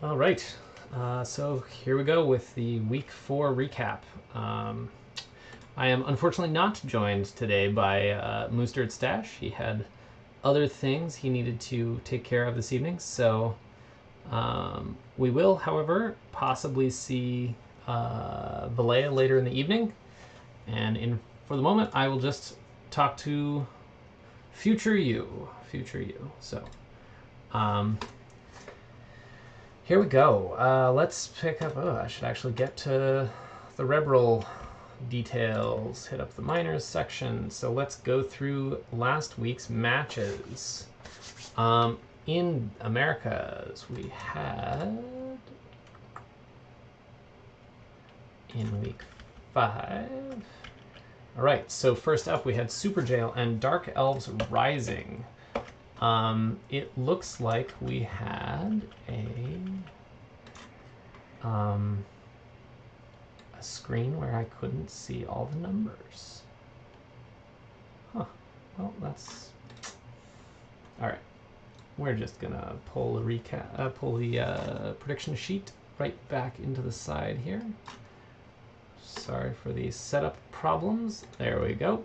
All right, so here we go with the Week 4 recap. I am unfortunately not joined today by Moosterd Stash. He had other things he needed to take care of this evening, so we will, however, possibly see Valea later in the evening. And for the moment, I will just talk to future you. So, here we go. Let's pick up. Oh, I should actually get to the ReBBRL details. Hit up the minors section. So let's go through last week's matches. In Americas, we had in week 5. All right. So first up, we had Super Jail and Dark Elves Rising. It looks like we had a screen where I couldn't see all the numbers. Huh. Well, that's all right. We're just gonna pull the prediction sheet right back into the side here. Sorry for the setup problems. There we go.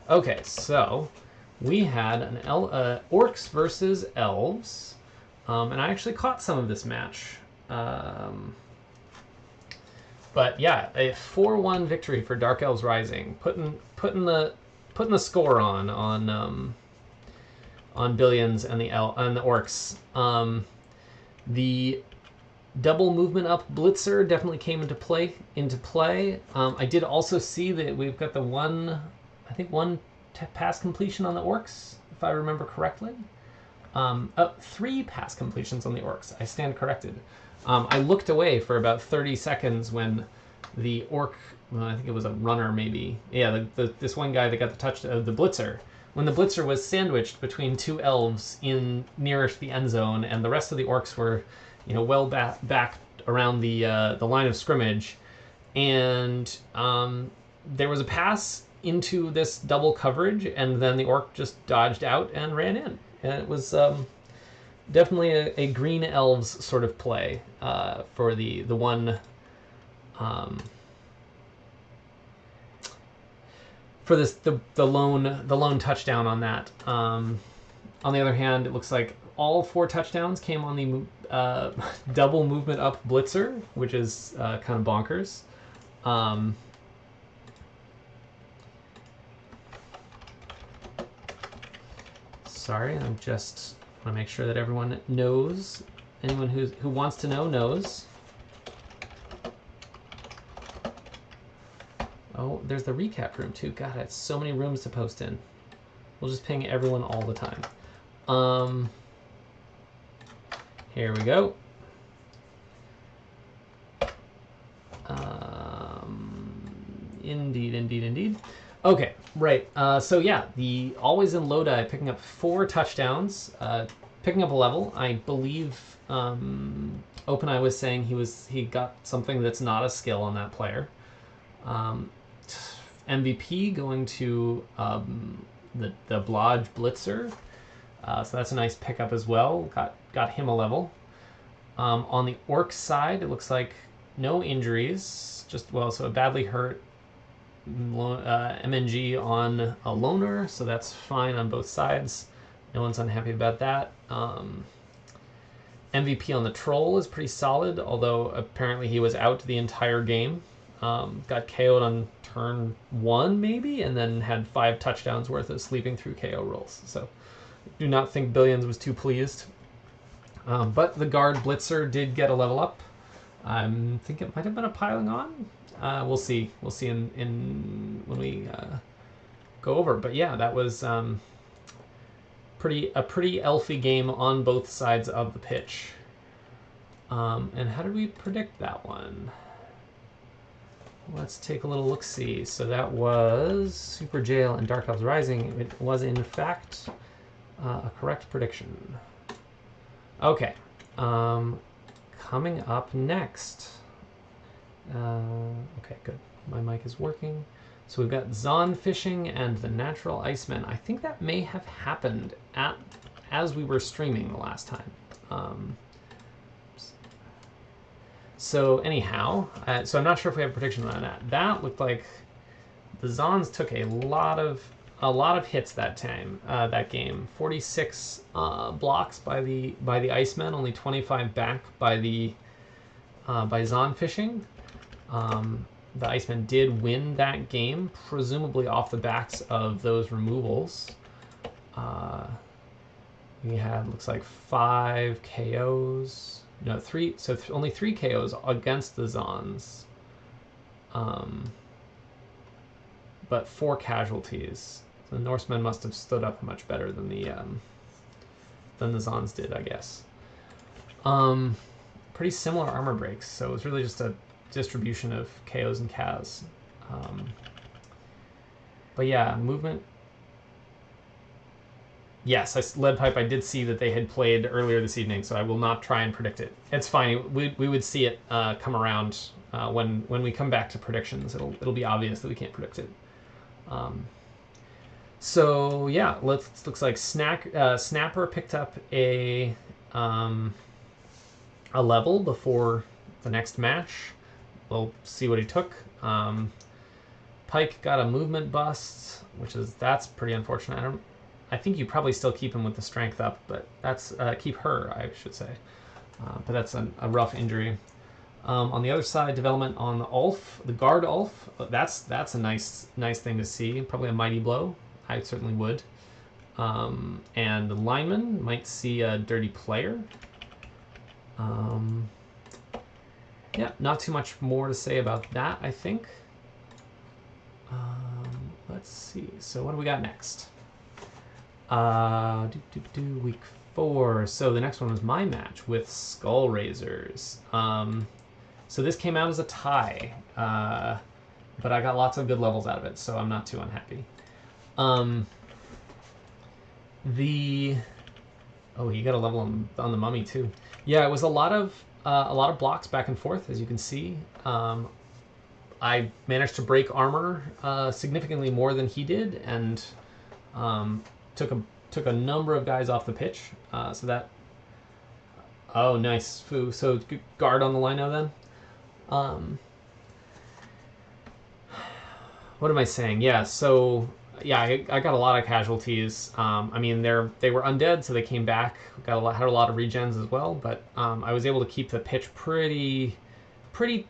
Okay, so we had an orcs versus elves, and I actually caught some of this match. But yeah, a 4-1 victory for Dark Elves Rising, putting the score on Billions and the orcs. The double movement up blitzer definitely came into play. I did also see that we've got the one pass completion on the orcs, if I remember correctly. 3 pass completions on the orcs. I stand corrected. I looked away for about 30 seconds when the orc, I think it was a runner maybe. Yeah, this one guy that got the touch of the blitzer. When the blitzer was sandwiched between 2 elves in nearest the end zone, and the rest of the orcs were, well back around the line of scrimmage, and there was a pass into this double coverage, and then the orc just dodged out and ran in. And it was definitely a green elves sort of play for the one for this the lone touchdown on that. On the other hand, it looks like all 4 touchdowns came on the double movement up blitzer, which is kind of bonkers. Sorry, I'm just want to make sure that everyone knows. Anyone who wants to know knows. Oh, there's the recap room too. God, it's so many rooms to post in. We'll just ping everyone all the time. Here we go. Indeed. Okay, right. So yeah, the always in Lodi picking up 4 touchdowns, picking up a level. I believe OpenEye was saying he got something that's not a skill on that player. MVP going to the Blodge Blitzer, so that's a nice pickup as well. Got him a level. On the orc side, it looks like no injuries, so a badly hurt MNG on a loner, so that's fine on both sides. No one's unhappy about that. MVP on the troll is pretty solid, although apparently he was out the entire game. Got KO'd on turn 1 maybe, and then had 5 touchdowns worth of sleeping through KO rolls. So do not think Billions was too pleased. But the guard blitzer did get a level up. I think it might have been a piling on. We'll see. We'll see in when we go over. But yeah, that was a pretty elfy game on both sides of the pitch. And how did we predict that one? Let's take a little look-see. So that was Super Jail and Dark Elves Rising. It was in fact a correct prediction. Okay. Coming up next. Okay, good. My mic is working. So we've got Zon Fishing and the Natural Iceman. I think that may have happened as we were streaming the last time. So anyhow, so I'm not sure if we have a prediction on that. That looked like the Zons took a lot of hits that time, that game. 46 blocks by the Icemen, only 25 back by the by Zon fishing. The Icemen did win that game, presumably off the backs of those removals. We had, looks like 5 KOs. No, 3. So only 3 KOs against the Zons. But 4 casualties. So the Norsemen must have stood up much better than the Zons did, I guess. Pretty similar armor breaks, so it was really just a distribution of KOs and CAS. But yeah, movement. Yes, Lead Pipe, I did see that they had played earlier this evening, so I will not try and predict it. It's fine. We would see it come around when we come back to predictions. It'll be obvious that we can't predict it. So yeah, looks like Snapper picked up a level before the next match. We'll see what he took. Pike got a movement bust, that's pretty unfortunate. I think you probably still keep him with the strength up, but that's keep her, I should say. But that's a rough injury. On the other side, development on the Ulf, the guard Ulf. That's a nice thing to see. Probably a mighty blow. I certainly would. And the lineman might see a dirty player. Yeah, not too much more to say about that, I think. Let's see. So what do we got next? Week 4. So the next one was my match with Skull Raisers. So this came out as a tie, but I got lots of good levels out of it, so I'm not too unhappy. He got a level on the mummy too. Yeah, it was a lot of blocks back and forth, as you can see. I managed to break armor significantly more than he did, and took a number of guys off the pitch. So that. Oh, nice. Foo. So guard on the line now then. What am I saying? Yeah. So yeah, I got a lot of casualties. I mean, they were undead, so they came back. Had a lot of regens as well, but I was able to keep the pitch pretty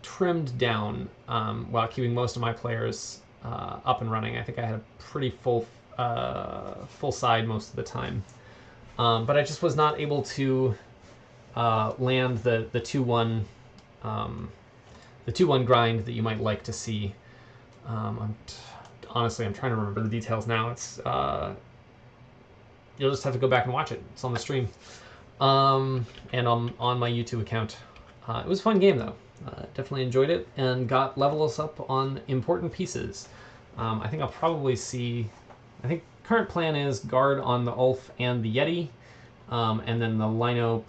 trimmed down while keeping most of my players up and running. I think I had a pretty full side most of the time, but I just was not able to land the 2-1 grind that you might like to see. Honestly, I'm trying to remember the details now. It's you'll just have to go back and watch it. It's on the stream, and on my YouTube account. It was a fun game though. Definitely enjoyed it and got levels up on important pieces. I think I'll probably see. I think current plan is guard on the Ulf and the Yeti, and then the Lino,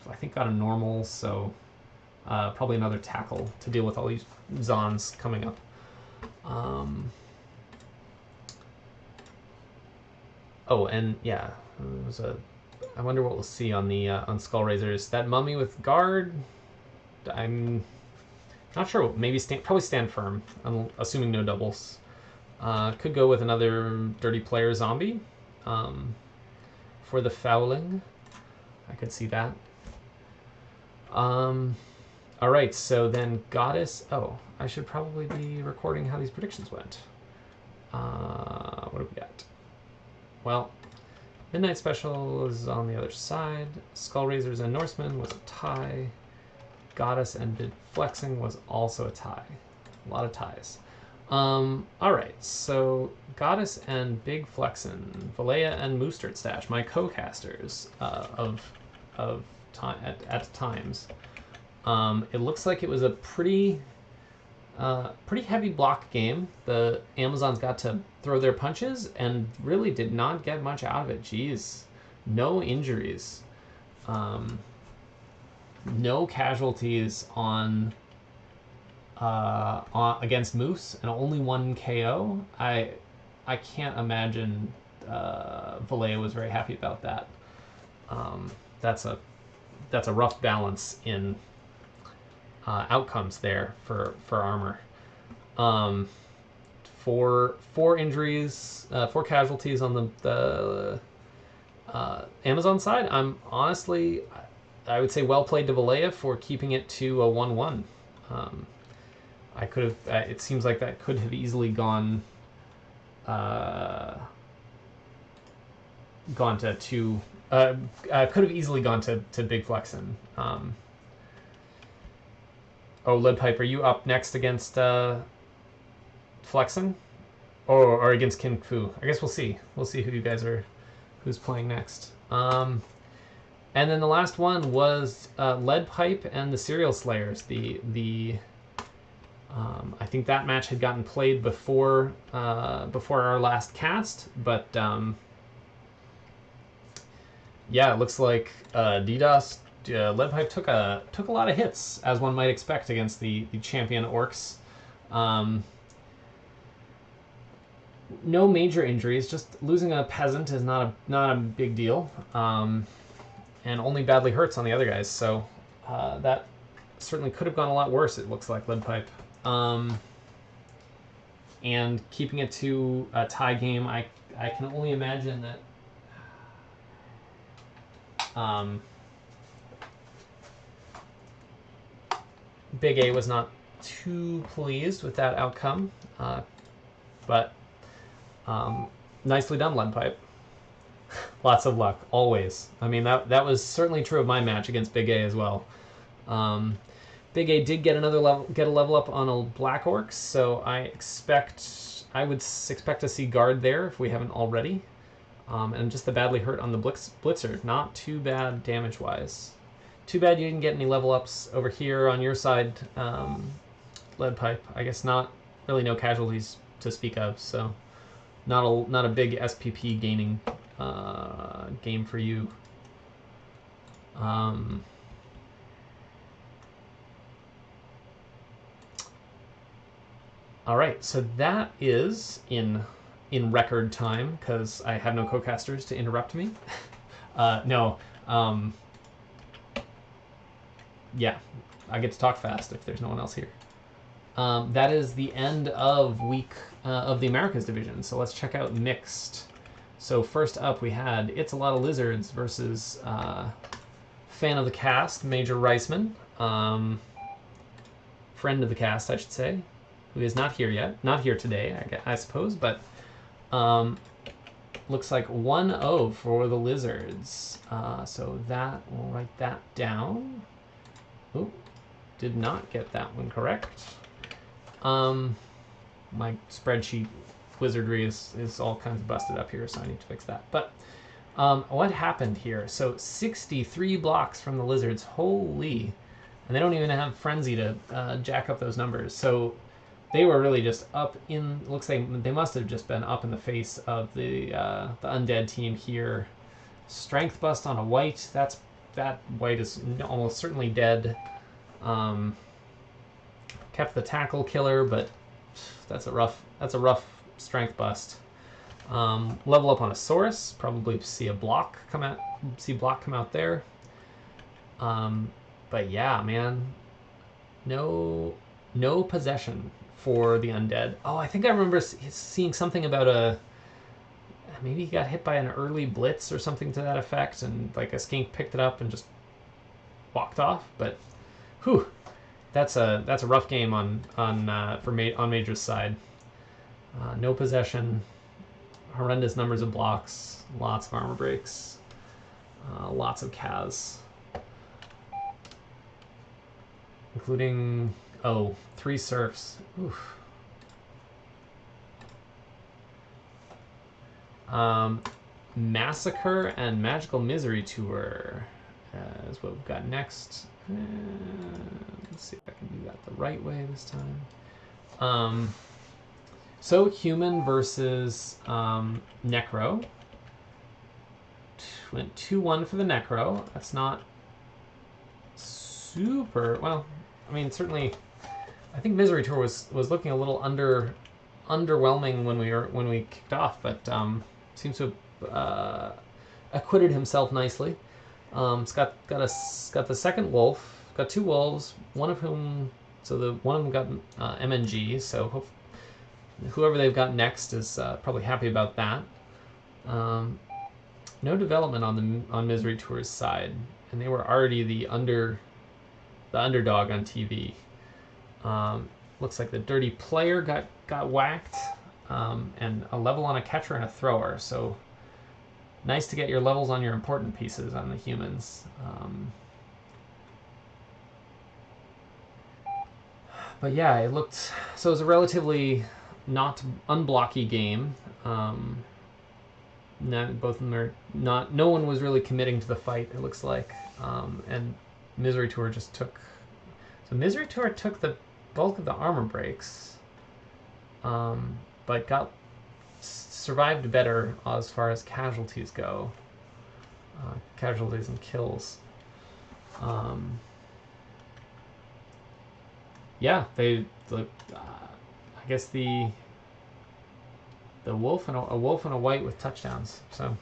I think, got a normal, so probably another tackle to deal with all these Zons coming up. Oh, and yeah, I wonder what we'll see on the on Skull Raisers. That mummy with guard, I'm not sure. Maybe probably stand firm. I'm assuming no doubles. Could go with another dirty player zombie for the fouling. I could see that. All right, so then Goddess. Oh, I should probably be recording how these predictions went. What do we got? Well, Midnight Special is on the other side. Skull Raisers and Norsemen was a tie. Goddess and Bid Flexing was also a tie. A lot of ties. All right, so Goddess and Big Flexin, Valea and Moostert Stash, my co-casters of time at times. It looks like it was a pretty heavy block game. The Amazons got to throw their punches and really did not get much out of it. Jeez, no injuries, no casualties on against Moose, and only 1 KO. I can't imagine Valea was very happy about that. That's a rough balance in outcomes there for armor. Four injuries, 4 casualties on the Amazon side. I'm honestly, I would say well played to Valleja for keeping it to a 1-1. I could have. It seems like that could have easily gone to two. Could have easily gone to Big Flexen. Oh, Lead Pipe, are you up next against Flexen, or against Kin Fu? I guess we'll see. We'll see who you guys are, who's playing next. And then the last one was Lead Pipe and the Serial Slayers. I think that match had gotten played before our last cast, but yeah, it looks like DDoS Lead Pipe took a lot of hits, as one might expect against the champion orcs. No major injuries, just losing a peasant is not a big deal, and only badly hurts on the other guys. So that certainly could have gone a lot worse. It looks like Lead Pipe. And keeping it to a tie game, I can only imagine that Big A was not too pleased with that outcome, but nicely done, Lead Pipe. Lots of luck, always. I mean, that was certainly true of my match against Big A as well. Big A did get a level up on a Black Orcs, so I would expect to see guard there if we haven't already. And just the badly hurt on the Blitzer. Not too bad damage-wise. Too bad you didn't get any level ups over here on your side, Lead Pipe. I guess not really no casualties to speak of, so not a big SPP gaining game for you. All right, so that is in record time because I have no co-casters to interrupt me. Yeah, I get to talk fast if there's no one else here. That is the end of week of the Americas division. So let's check out mixed. So first up, we had It's a Lot of Lizards versus fan of the cast, Major Reisman, friend of the cast, I should say, who is not here yet, not here today, I suppose, but looks like 1-0 for the Lizards. So that, we'll write that down. Oh, did not get that one correct. My spreadsheet wizardry is all kinds of busted up here, so I need to fix that. But what happened here? So 63 blocks from the Lizards, holy, and they don't even have Frenzy to jack up those numbers. So they were really just up in, looks like they must have just been up in the face of the undead team here. Strength bust on a white, that white is almost certainly dead. Kept the tackle killer, but that's a rough strength bust. Level up on a Saurus, probably see block come out there. But yeah, man, no possession for the undead. Oh, I think I remember seeing something about maybe he got hit by an early blitz or something to that effect, and like a skink picked it up and just walked off. But whew, that's a rough game on Major's side. No possession, horrendous numbers of blocks, lots of armor breaks, lots of Kaz, including 3 serfs. Oof. Massacre and Magical Misery Tour is what we've got next. Let's see if I can do that the right way this time. So Human versus Necro. Went 2-1 for the Necro. That's not super well. I mean, certainly, I think Misery Tour was looking a little underwhelming when we kicked off, but seems to have acquitted himself nicely. It's got the second wolf, got 2 wolves, one of whom, so the one of them got MNG, so whoever they've got next is probably happy about that. No development on Misery Tour's side, and they were already the underdog on TV. Looks like the dirty player got whacked, and a level on a catcher and a thrower. So nice to get your levels on your important pieces on the humans. But yeah, it looked, so it was a relatively not unblocky game. Both of them are not. No one was really committing to the fight. It looks like, and Misery Tour just took. So Misery Tour took the bulk of the armor breaks, but survived better as far as casualties go. Casualties and kills. Yeah, I guess the wolf and a wolf and a white with touchdowns. So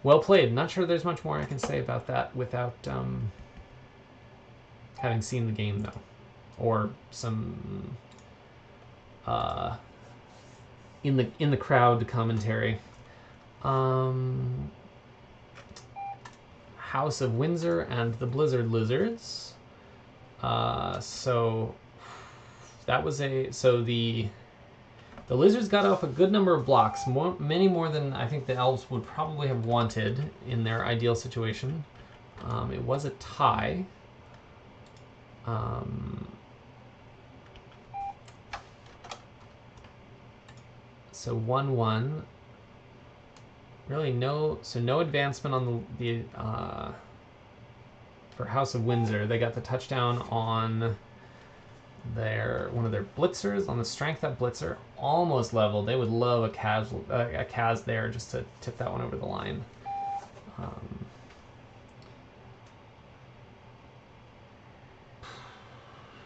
well played. Not sure there's much more I can say about that without having seen the game though, or some in the crowd commentary. House of Windsor and the Blizzard Lizards. So that was the Lizards got off a good number of blocks, many more than I think the Elves would probably have wanted in their ideal situation. It was a tie. So 1-1. Really no advancement on the for House of Windsor. They got the touchdown on one of their blitzers, on the strength that blitzer, almost level. They would love a Kaz there just to tip that one over the line.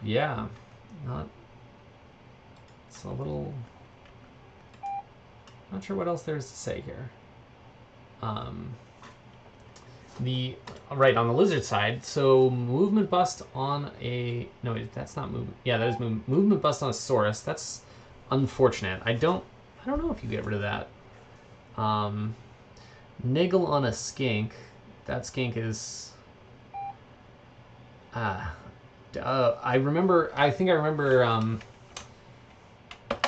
Yeah, it's a little, not sure what else there's to say here. Right on the Lizard side, so movement bust on a, no, that's not movement. Yeah, that is movement bust on a Saurus. That's unfortunate. I don't know if you get rid of that. Niggle on a skink. That skink is I think I remember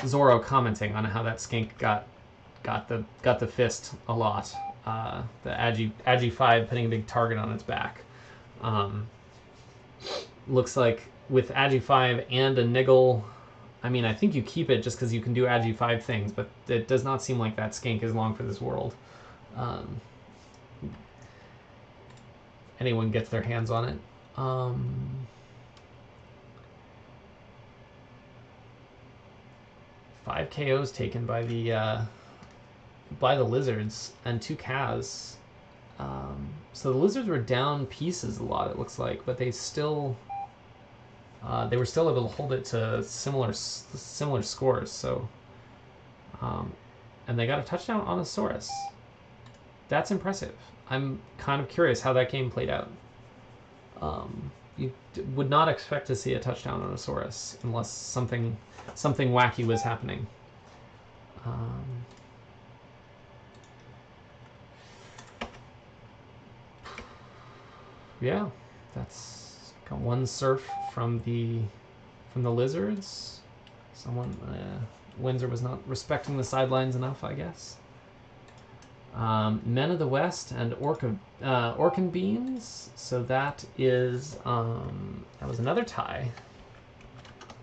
Zoro commenting on how that skink got the fist a lot. The Agi 5 putting a big target on its back. Looks like with Agi 5 and a niggle, I mean, I think you keep it just because you can do Agi 5 things, but it does not seem like that skink is long for this world. Anyone gets their hands on it. 5 KOs taken by the Lizards and 2 Kaz. So the Lizards were down pieces a lot, it looks like, but they were still able to hold it to similar scores. So, and they got a touchdown on a Saurus. That's impressive. I'm kind of curious how that game played out. You would not expect to see a touchdown on a Saurus unless something wacky was happening. Yeah, that's got one surf from the Lizards. Someone Windsor was not respecting the sidelines enough, I guess. Men of the West and Orcan Beans. So that is that was another tie.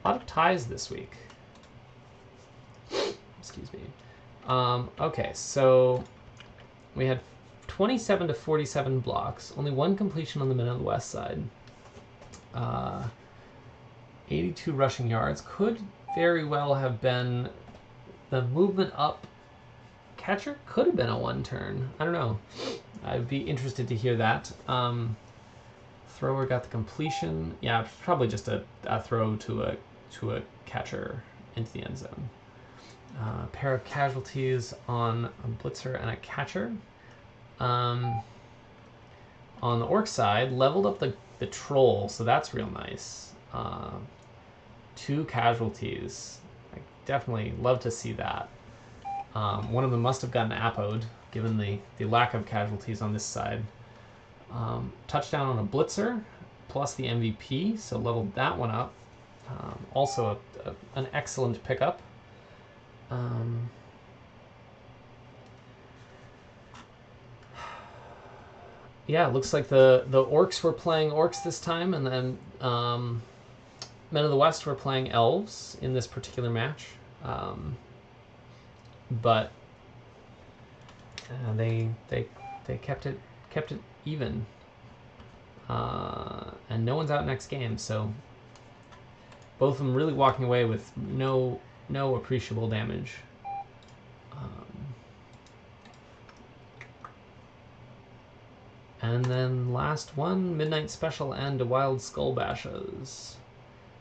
A lot of ties this week. Excuse me. Okay, so we had 27 to 47 blocks. Only one completion on the Men of the West side. 82 rushing yards. Could very well have been the movement up. Catcher could have been a one turn. I don't know. I'd be interested to hear that. Thrower got the completion. Yeah, probably just a throw to a catcher into the end zone. Pair of casualties on a blitzer and a catcher. on the orc side, leveled up the troll, so that's real nice. 2 casualties. I definitely love to see that. One of them must have gotten apoed, given the lack of casualties on this side. Touchdown on a blitzer, plus the MVP, so leveled that one up. Also an excellent pickup. Yeah, it looks like the orcs were playing orcs this time, and then Men of the West were playing elves in this particular match. But they kept it even, and no one's out next game, so both of them really walking away with no appreciable damage. And then last one, Midnight Special and a Wild Skull Bashes.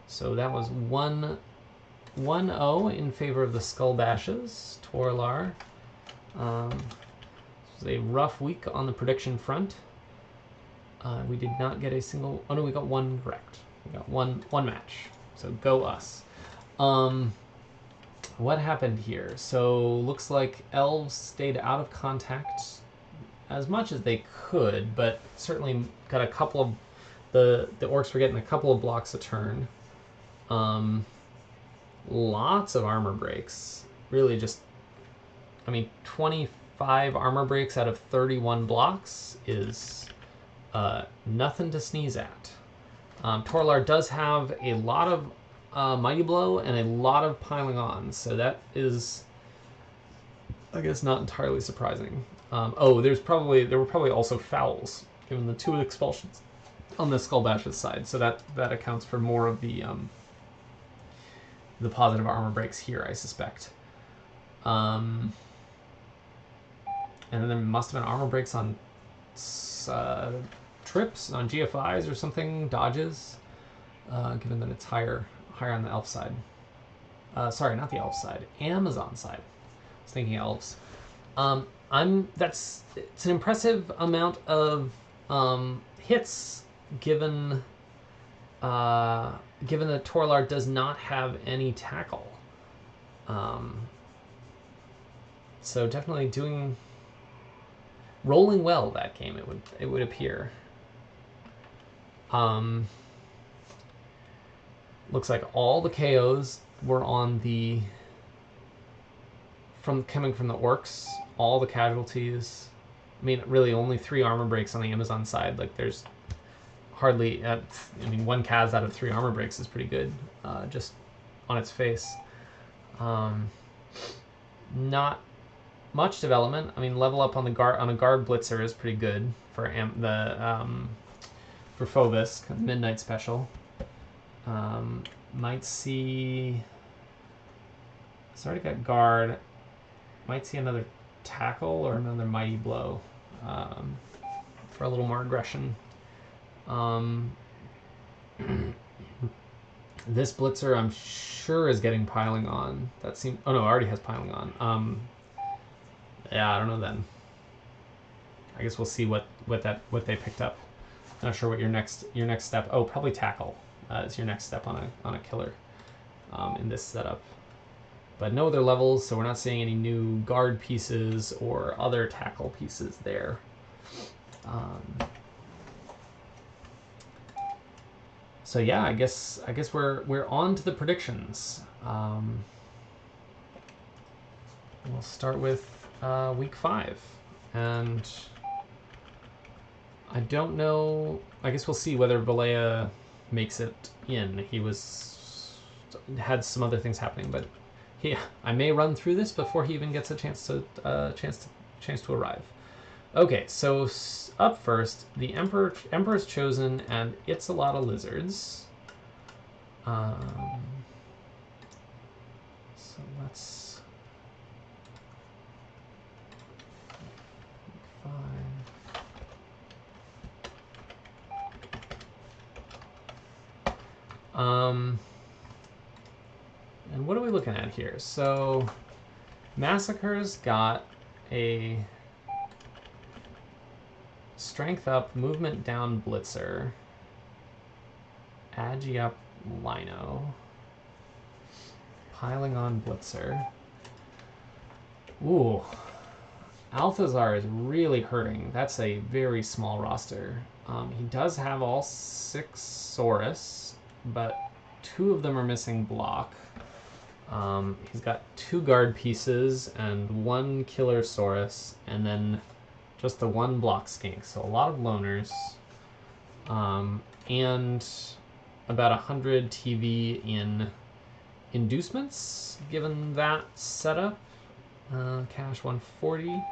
So that was 1-0 in favor of the Skull Bashes. Torlar. It was a rough week on the prediction front. We did not get a single... Oh no, we got one correct. We got one match. So go us. What happened here? So looks like elves stayed out of contact as much as they could, but certainly got a couple of... The orcs were getting a couple of blocks a turn. Lots of armor breaks. Really just... I mean, 25 armor breaks out of 31 blocks is nothing to sneeze at. Torlar does have a lot of Mighty Blow and a lot of piling on, so that is, I guess, not entirely surprising. There were probably also fouls, given the 2 expulsions on the Skull Bash's side, so that accounts for more of the positive armor breaks here, I suspect. And then there must have been armor breaks on trips, on GFIs or something, dodges, given that it's higher on the elf side. Sorry, not the elf side, Amazon side. I was thinking elves. It's an impressive amount of hits, given that Torlar does not have any tackle. So definitely rolling well that game, it would appear. Looks like all the KOs were on coming from the orcs. All the casualties. I mean, really only 3 armor breaks on the Amazon side. Like, there's hardly... I mean, 1 Kaz out of 3 armor breaks is pretty good, just on its face. Not much development. I mean, level up on a guard blitzer is pretty good for Phobos, Midnight Special. Might see... It's already got guard. Might see another tackle or another Mighty Blow for a little more aggression. This blitzer, I'm sure, is getting piling on. That seems... Oh no, it already has piling on. Yeah, I don't know then. I guess we'll see what they picked up. Not sure what your next step. Oh, probably tackle is your next step on a killer in this setup. But no other levels, so we're not seeing any new guard pieces or other tackle pieces there. So yeah, I guess we're on to the predictions. We'll start with week 5, and I don't know. I guess we'll see whether Valea makes it in. He had some other things happening, but I may run through this before he even gets a chance to arrive. Okay, so up first, the Emperor's Chosen, and It's a Lot of Lizards. So let's... 5. And what are we looking at here? So Massacre's got a strength up, movement down, Blitzer. Agi up, Lino. Piling on Blitzer. Ooh. Althazar is really hurting. That's a very small roster. He does have all 6 Saurus, but 2 of them are missing block. He's got 2 guard pieces and 1 killer Saurus, and then just the 1 block skink. So a lot of loners. And about 100 TV in inducements, given that setup. Cash 140.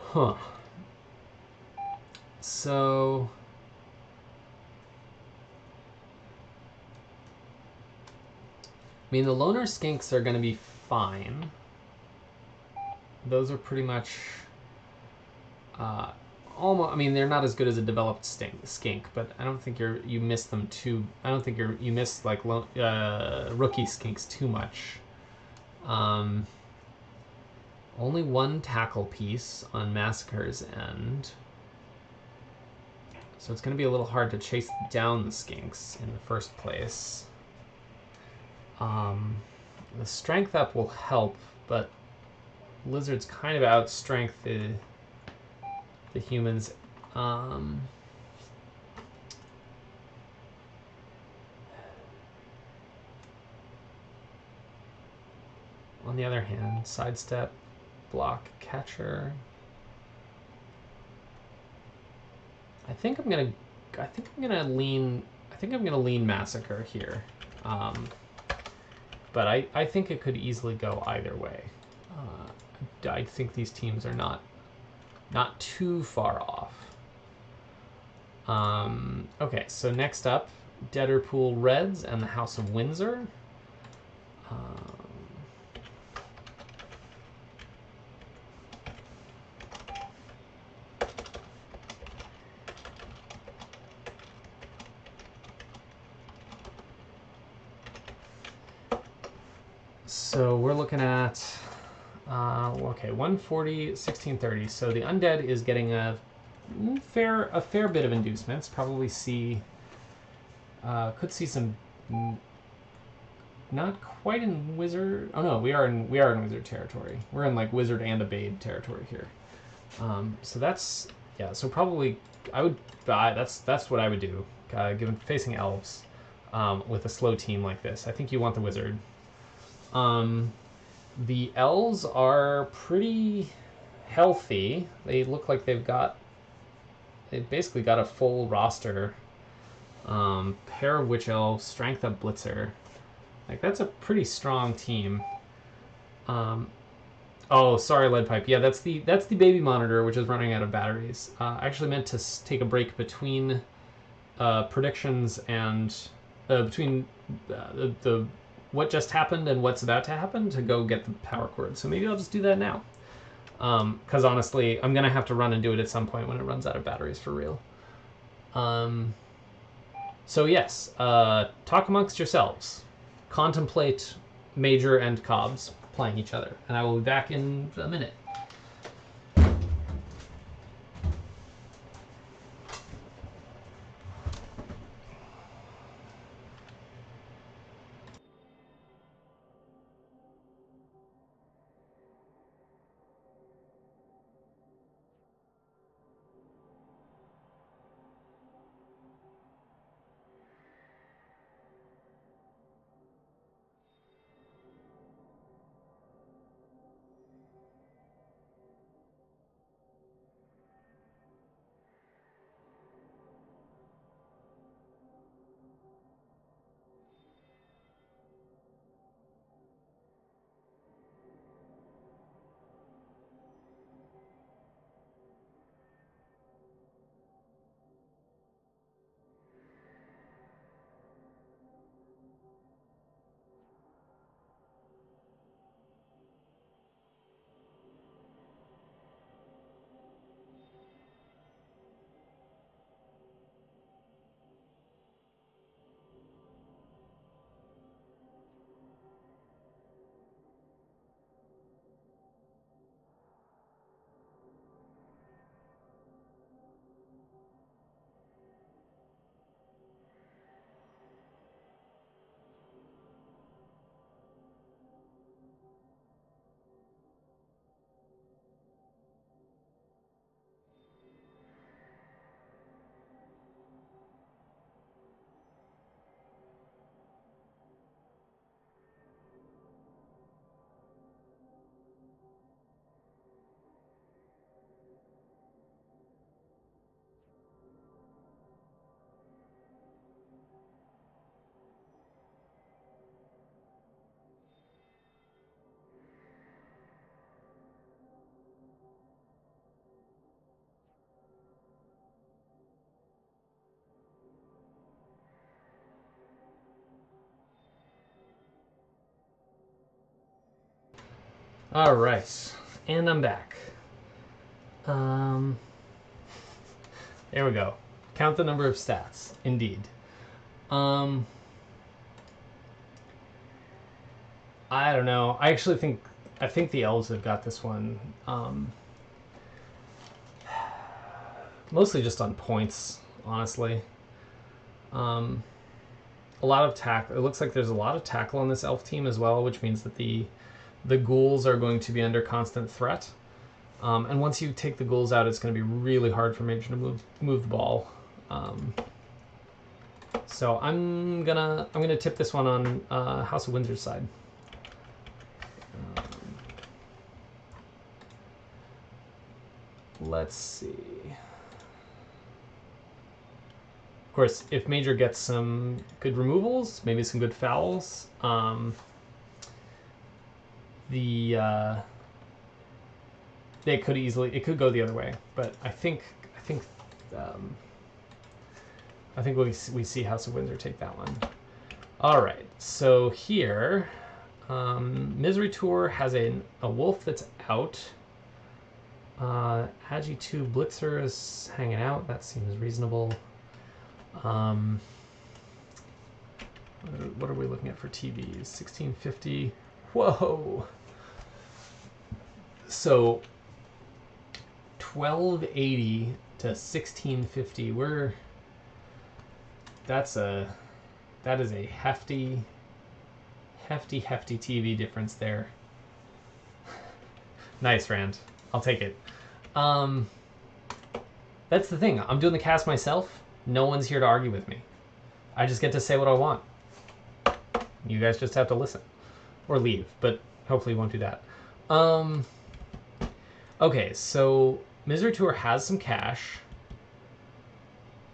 Huh. So I mean, the loner skinks are going to be fine. Those are pretty much almost. I mean, they're not as good as a developed skink, but I don't think you miss them too. I don't think you miss like rookie skinks too much. Only 1 tackle piece on Massacre's end, so it's going to be a little hard to chase down the skinks in the first place. The strength up will help, but lizards kind of outstrength the humans. On the other hand, sidestep, block, catcher. I think I'm gonna lean Massacre here. But I think it could easily go either way. I think these teams are not too far off. Okay, so next up, Deaderpool Reds and the House of Windsor. So we're looking at, okay, 140, 1630. So the undead is getting a fair bit of inducements. Probably could see some, not quite in wizard. Oh no, we are in wizard territory. We're in like wizard and Abaid territory here. So that's, yeah. So probably I would buy. That's what I would do. Given facing elves, with a slow team like this, I think you want the wizard. The elves are pretty healthy. They look like they've basically got a full roster. Pair of witch elves, strength up blitzer. Like, that's a pretty strong team. Oh, sorry, lead pipe. Yeah, that's the baby monitor, which is running out of batteries. I actually meant to take a break between predictions and between the what just happened and what's about to happen to go get the power cord. So maybe I'll just do that now. Because honestly, I'm going to have to run and do it at some point when it runs out of batteries for real. So yes, talk amongst yourselves. Contemplate Major and Cobbs playing each other. And I will be back in a minute. All right, and I'm back. There we go. Count the number of stats. Indeed. I don't know. I think the elves have got this one. Mostly just on points, honestly. A lot of tackle. It looks like there's a lot of tackle on this elf team as well, which means that the ghouls are going to be under constant threat. And once you take the ghouls out, it's going to be really hard for Major to move the ball. So I'm gonna tip this one on House of Windsor's side. Let's see. Of course, if Major gets some good removals, maybe some good fouls, it could go the other way. But I think we see House of Windsor take that one. All right, so here, Misery Tour has a wolf that's out. Agi 2 Blitzer is hanging out. That seems reasonable. What are we looking at for TVs? 1650. Whoa. So 1280 to 1650. That is a hefty TV difference there. Nice, Rand. I'll take it. That's the thing. I'm doing the cast myself. No one's here to argue with me. I just get to say what I want. You guys just have to listen. Or leave, but hopefully you won't do that. Okay, so Misery Tour has some cash.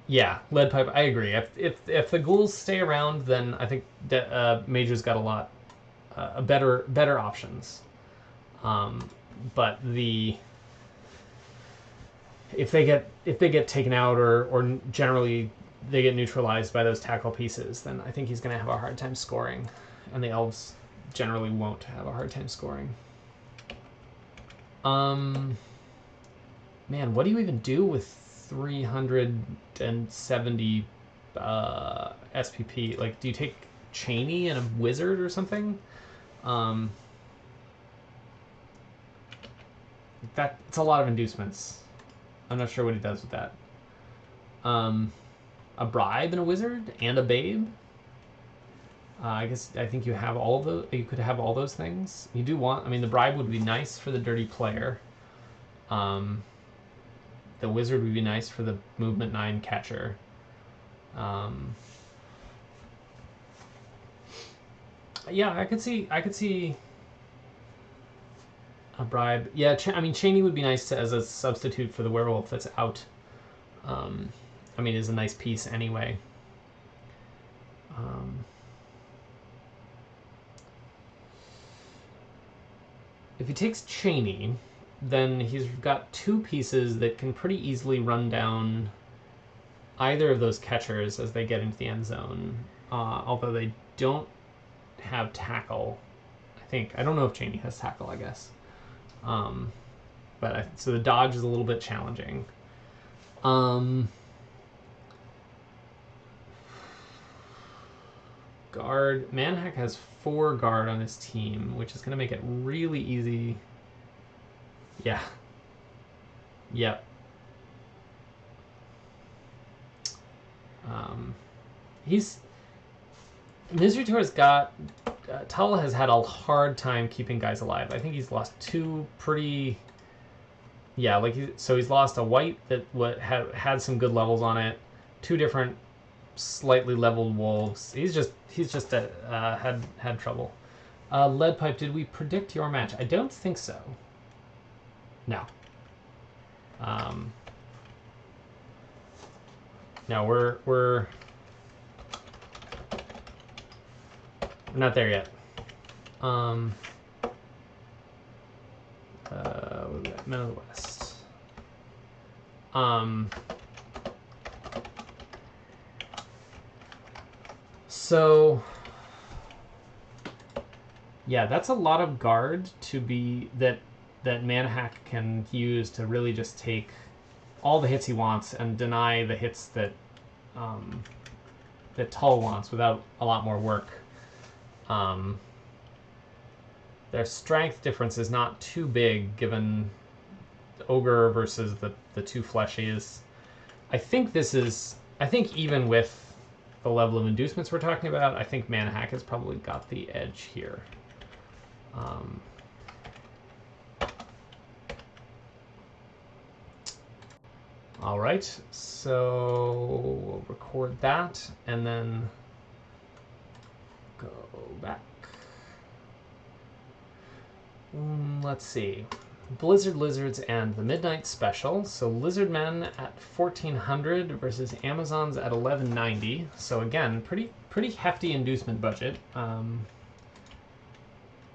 Yeah, Lead Pipe, I agree. If the ghouls stay around, then I think Major's got a lot better options. But if they get taken out or generally they get neutralized by those tackle pieces, then I think he's going to have a hard time scoring, and the elves generally won't have a hard time scoring. Man, what do you even do with 370 SPP? Like, do you take Cheney and a wizard or something? It's a lot of inducements. I'm not sure what he does with that. A bribe and a wizard and a babe. I think you have all of those. You could have all those things. You do want. I mean, the bribe would be nice for the dirty player. The wizard would be nice for the movement 9 catcher. Yeah, I could see a bribe. Yeah, I mean, Cheney would be nice as a substitute for the werewolf that's out. I mean, is a nice piece anyway. If he takes Cheney, then he's got 2 pieces that can pretty easily run down either of those catchers as they get into the end zone. Although they don't have tackle, I think. I don't know if Cheney has tackle, I guess. So the dodge is a little bit challenging. Guard. Manhack has 4 guard on his team, which is going to make it really easy. Yeah. Yep. Misery Tour's got... Tull has had a hard time keeping guys alive. I think he's lost 2 pretty... Yeah, he's lost a white that had some good levels on it, 2 different slightly leveled wolves. He's just had trouble. Lead Pipe, did we predict your match? I don't think so. No. No, we're not there yet. What do we got? Men of the West. So Yeah, that's a lot of guard to be that Mana Hack can use to really just take all the hits he wants and deny the hits that that Tull wants without a lot more work. Their strength difference is not too big given the Ogre versus the two fleshies. I think even with the level of inducements we're talking about, I think Mana Hack has probably got the edge here. All right, so we'll record that and then go back. Let's see. Blizzard Lizards and the Midnight Special. So Lizard Men at 1400 versus Amazons at 1190. So again, pretty hefty inducement budget.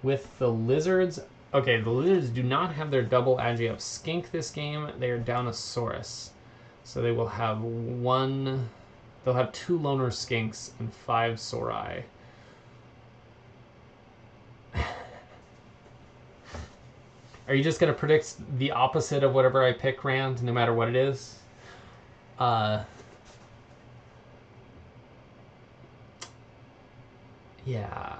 With the Lizards, okay, the Lizards do not have their double agi of Skink this game. They are Downosaurus. So they will have they'll have 2 Loner Skinks and 5 Saurai. Are you just going to predict the opposite of whatever I pick, Rand, no matter what it is? Yeah.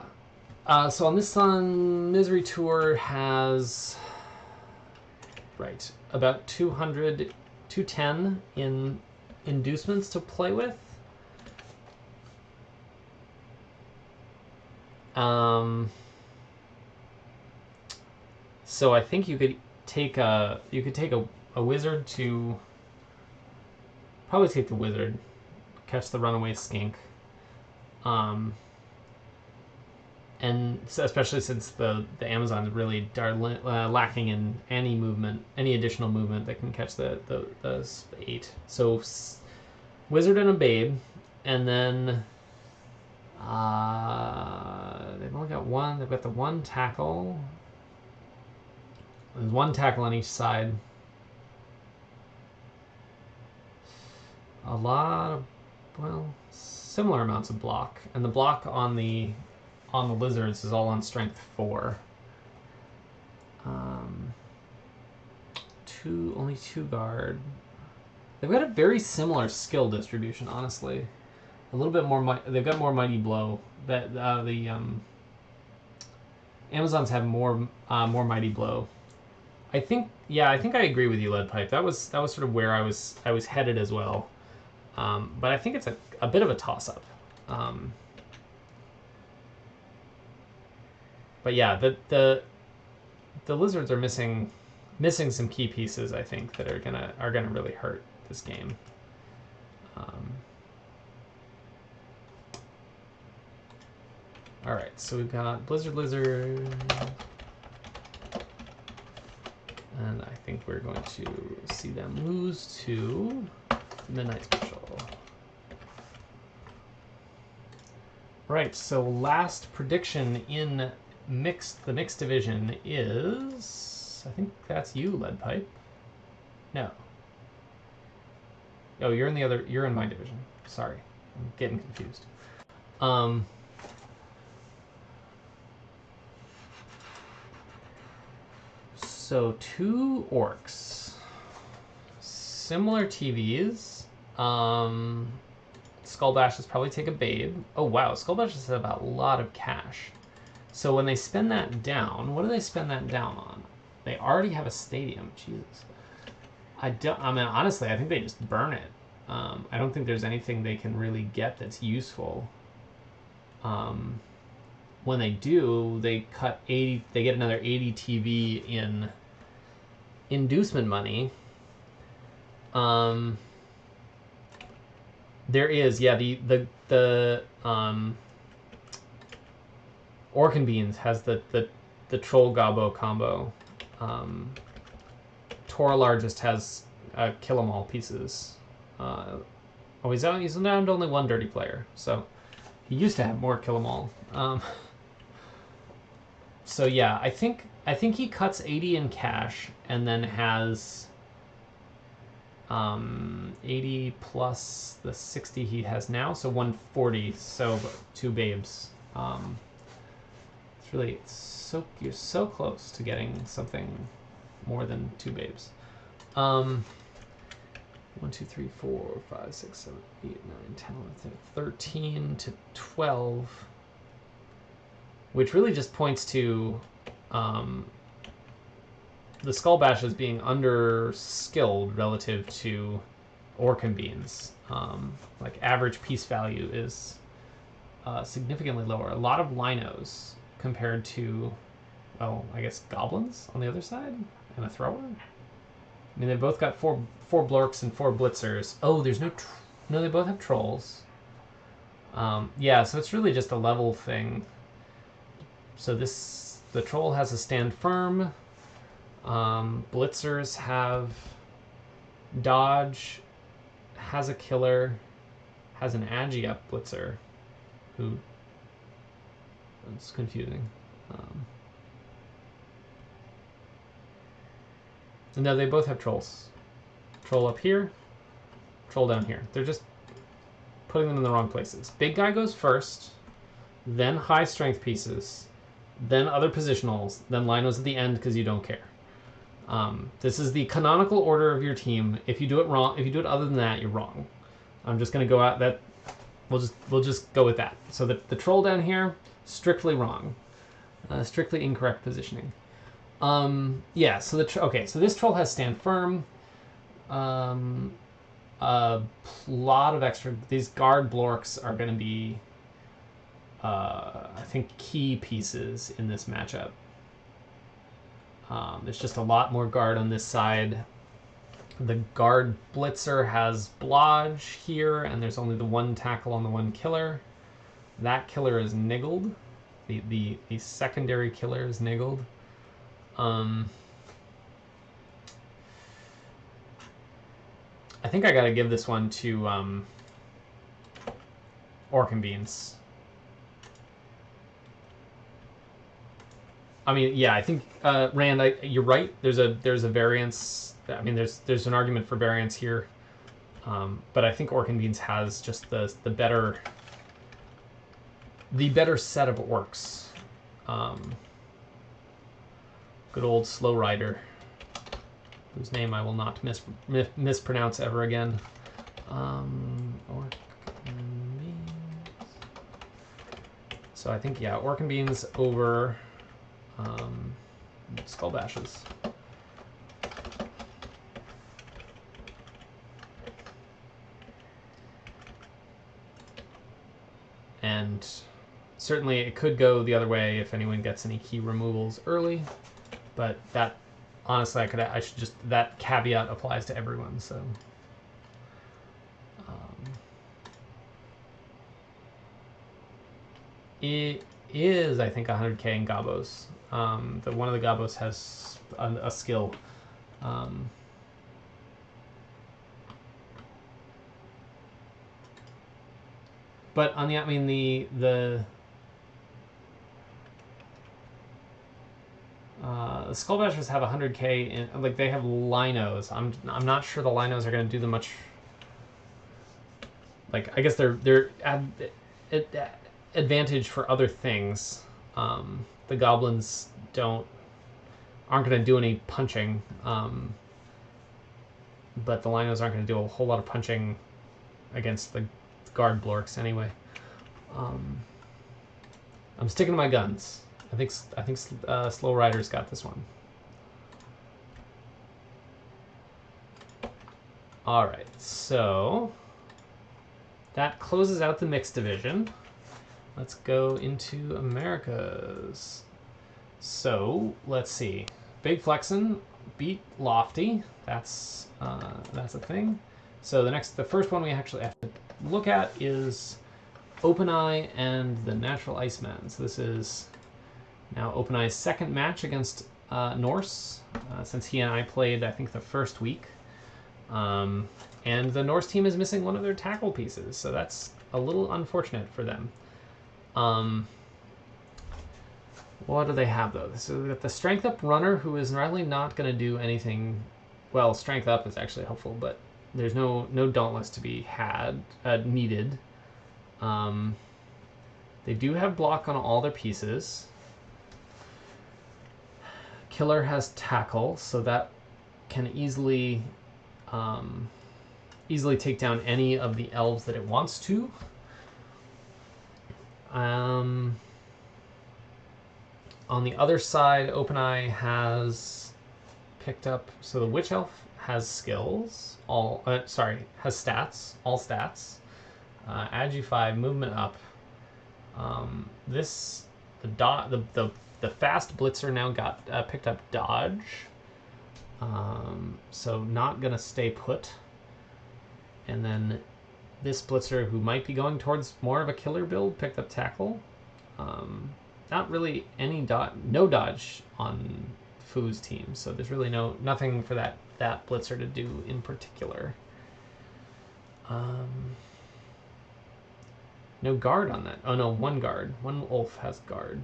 So on this one, Misery Tour has, right, about 210 in inducements to play with. So I think you could take a wizard to probably take the wizard, catch the runaway skink, and especially since the Amazons really are lacking in any additional movement that can catch the 8. So wizard and a babe, and then they've only got one. They've got the one tackle. There's one tackle on each side. A lot of, similar amounts of block. And the block on the Lizards is all on strength 4. Only 2 guard. They've got a very similar skill distribution, honestly. A little bit more, they've got more Mighty Blow. The Amazons have more Mighty Blow. I think I agree with you, Lead Pipe. That was sort of where I was headed as well. But I think it's a bit of a toss-up. But yeah, the Lizards are missing some key pieces, I think, that are gonna really hurt this game. All right, so we've got Blizzard Lizard. And I think we're going to see them lose to Midnight Special. Right, so last prediction in the mixed division is, I think that's you, Lead Pipe. No. Oh, you're in my division. Sorry, I'm getting confused. So 2 orcs, similar TVs. Skullbashes probably take a babe. Oh wow, Skullbashes have a lot of cash. So when they spend that down, what do they spend that down on? They already have a stadium. Jesus. Honestly, I think they just burn it. I don't think there's anything they can really get that's useful. When they do, they cut 80. They get another 80 TV in inducement money. There is, yeah, the Orkin Beans has the Troll Gobbo combo. Toralar just has kill 'em all pieces. He's down to only 1 dirty player, so he used to have more kill 'em all. So yeah, I think he cuts 80 in cash and then has 80 plus the 60 he has now, so 140. So 2 babes. really you're so close to getting something more than 2 babes. 1, 2, 3, 4, 5, 6, 7, 8, 9, 10, 11, 13 to 12, which really just points to the Skull Bash as being under-skilled relative to Orkin Beans. Like average piece value is significantly lower. A lot of Linos compared to, well, I guess goblins on the other side and a thrower. I mean, they both got four Blorks and 4 Blitzers. Oh, there's no they both have trolls. Yeah, so it's really just a level thing. So the troll has a stand firm. Blitzers have dodge, has a killer, has an agi up blitzer, who it's confusing. No, they both have trolls. Troll up here, troll down here. They're just putting them in the wrong places. Big guy goes first, then high strength pieces, then other positionals, then Linos at the end because you don't care. This is the canonical order of your team. If you do it wrong, if you do it other than that, you're wrong. I'm just gonna go out that we'll just go with that. So the troll down here, strictly wrong, strictly incorrect positioning. Yeah. So so this troll has stand firm. A lot of extra. These guard blorks are going to be, I think, key pieces in this matchup. There's just a lot more guard on this side. The guard blitzer has blodge here, and there's only the 1 tackle on the 1 killer. That killer is niggled. The secondary killer is niggled. I think I gotta give this one to Orkin Beans. I mean, yeah, I think Rand, you're right. There's a variance. I mean, there's an argument for variance here, but I think Orkin Beans has just the better set of orcs. Good old Slow Rider, whose name I will not mispronounce ever again. Orkin Beans. So I think, yeah, Orkin Beans over Skull Bashes. And certainly it could go the other way if anyone gets any key removals early, but that, honestly, I should just, that caveat applies to everyone, so. It is, I think, 100k in Gabos. One of the Gabos has a skill. But on the, I mean, the Skull Bashers have 100k in, like, they have Linos. I'm not sure the Linos are going to do them much. Like, I guess they're advantage for other things. The goblins aren't going to do any punching, but the Linos aren't going to do a whole lot of punching against the guard blorks anyway. I'm sticking to my guns. I think Slow Rider's got this one. All right, so that closes out the mixed division. Let's go into Americas. So let's see. Big Flexin beat Lofty. That's a thing. So the first one we actually have to look at is OpenEye and the Natural Iceman. So this is now OpenEye's second match against Norse, since he and I played, I think, the first week. And the Norse team is missing one of their tackle pieces, so that's a little unfortunate for them. What do they have, though? So they've got the Strength Up runner, who is really not going to do anything. Well, Strength Up is actually helpful, but there's no Dauntless to be needed. They do have block on all their pieces. Killer has tackle, so that can easily take down any of the elves that it wants to. On the other side, OpenEye has picked up, so the Witch Elf has skills, has stats, all stats. Agi 5, movement up. The fast blitzer now got picked up dodge. So not gonna stay put. And then this blitzer, who might be going towards more of a killer build, picked up tackle. Not really any no dodge on Fu's team, so there's really nothing for that blitzer to do in particular. No guard on that. Oh no, one guard. One Ulf has guard.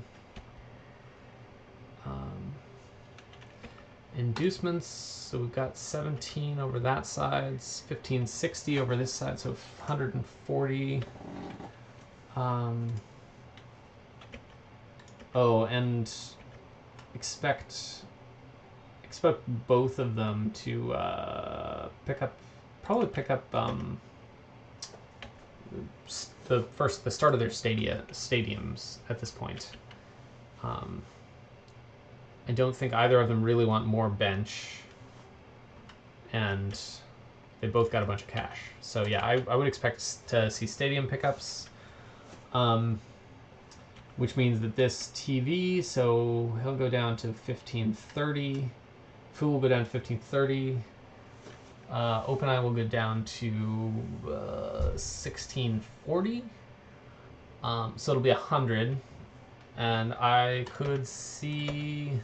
Inducements, so we've got 17 over that side, 1560 over this side, so 140. Oh, and expect both of them to pick up the start of their stadiums at this point. I don't think either of them really want more bench, and they both got a bunch of cash. So yeah, I would expect to see stadium pickups, which means that this TV, so he'll go down to 1530. Fu will go down to 1530. OpenEye will go down to 1640. So it'll be 100, and I could see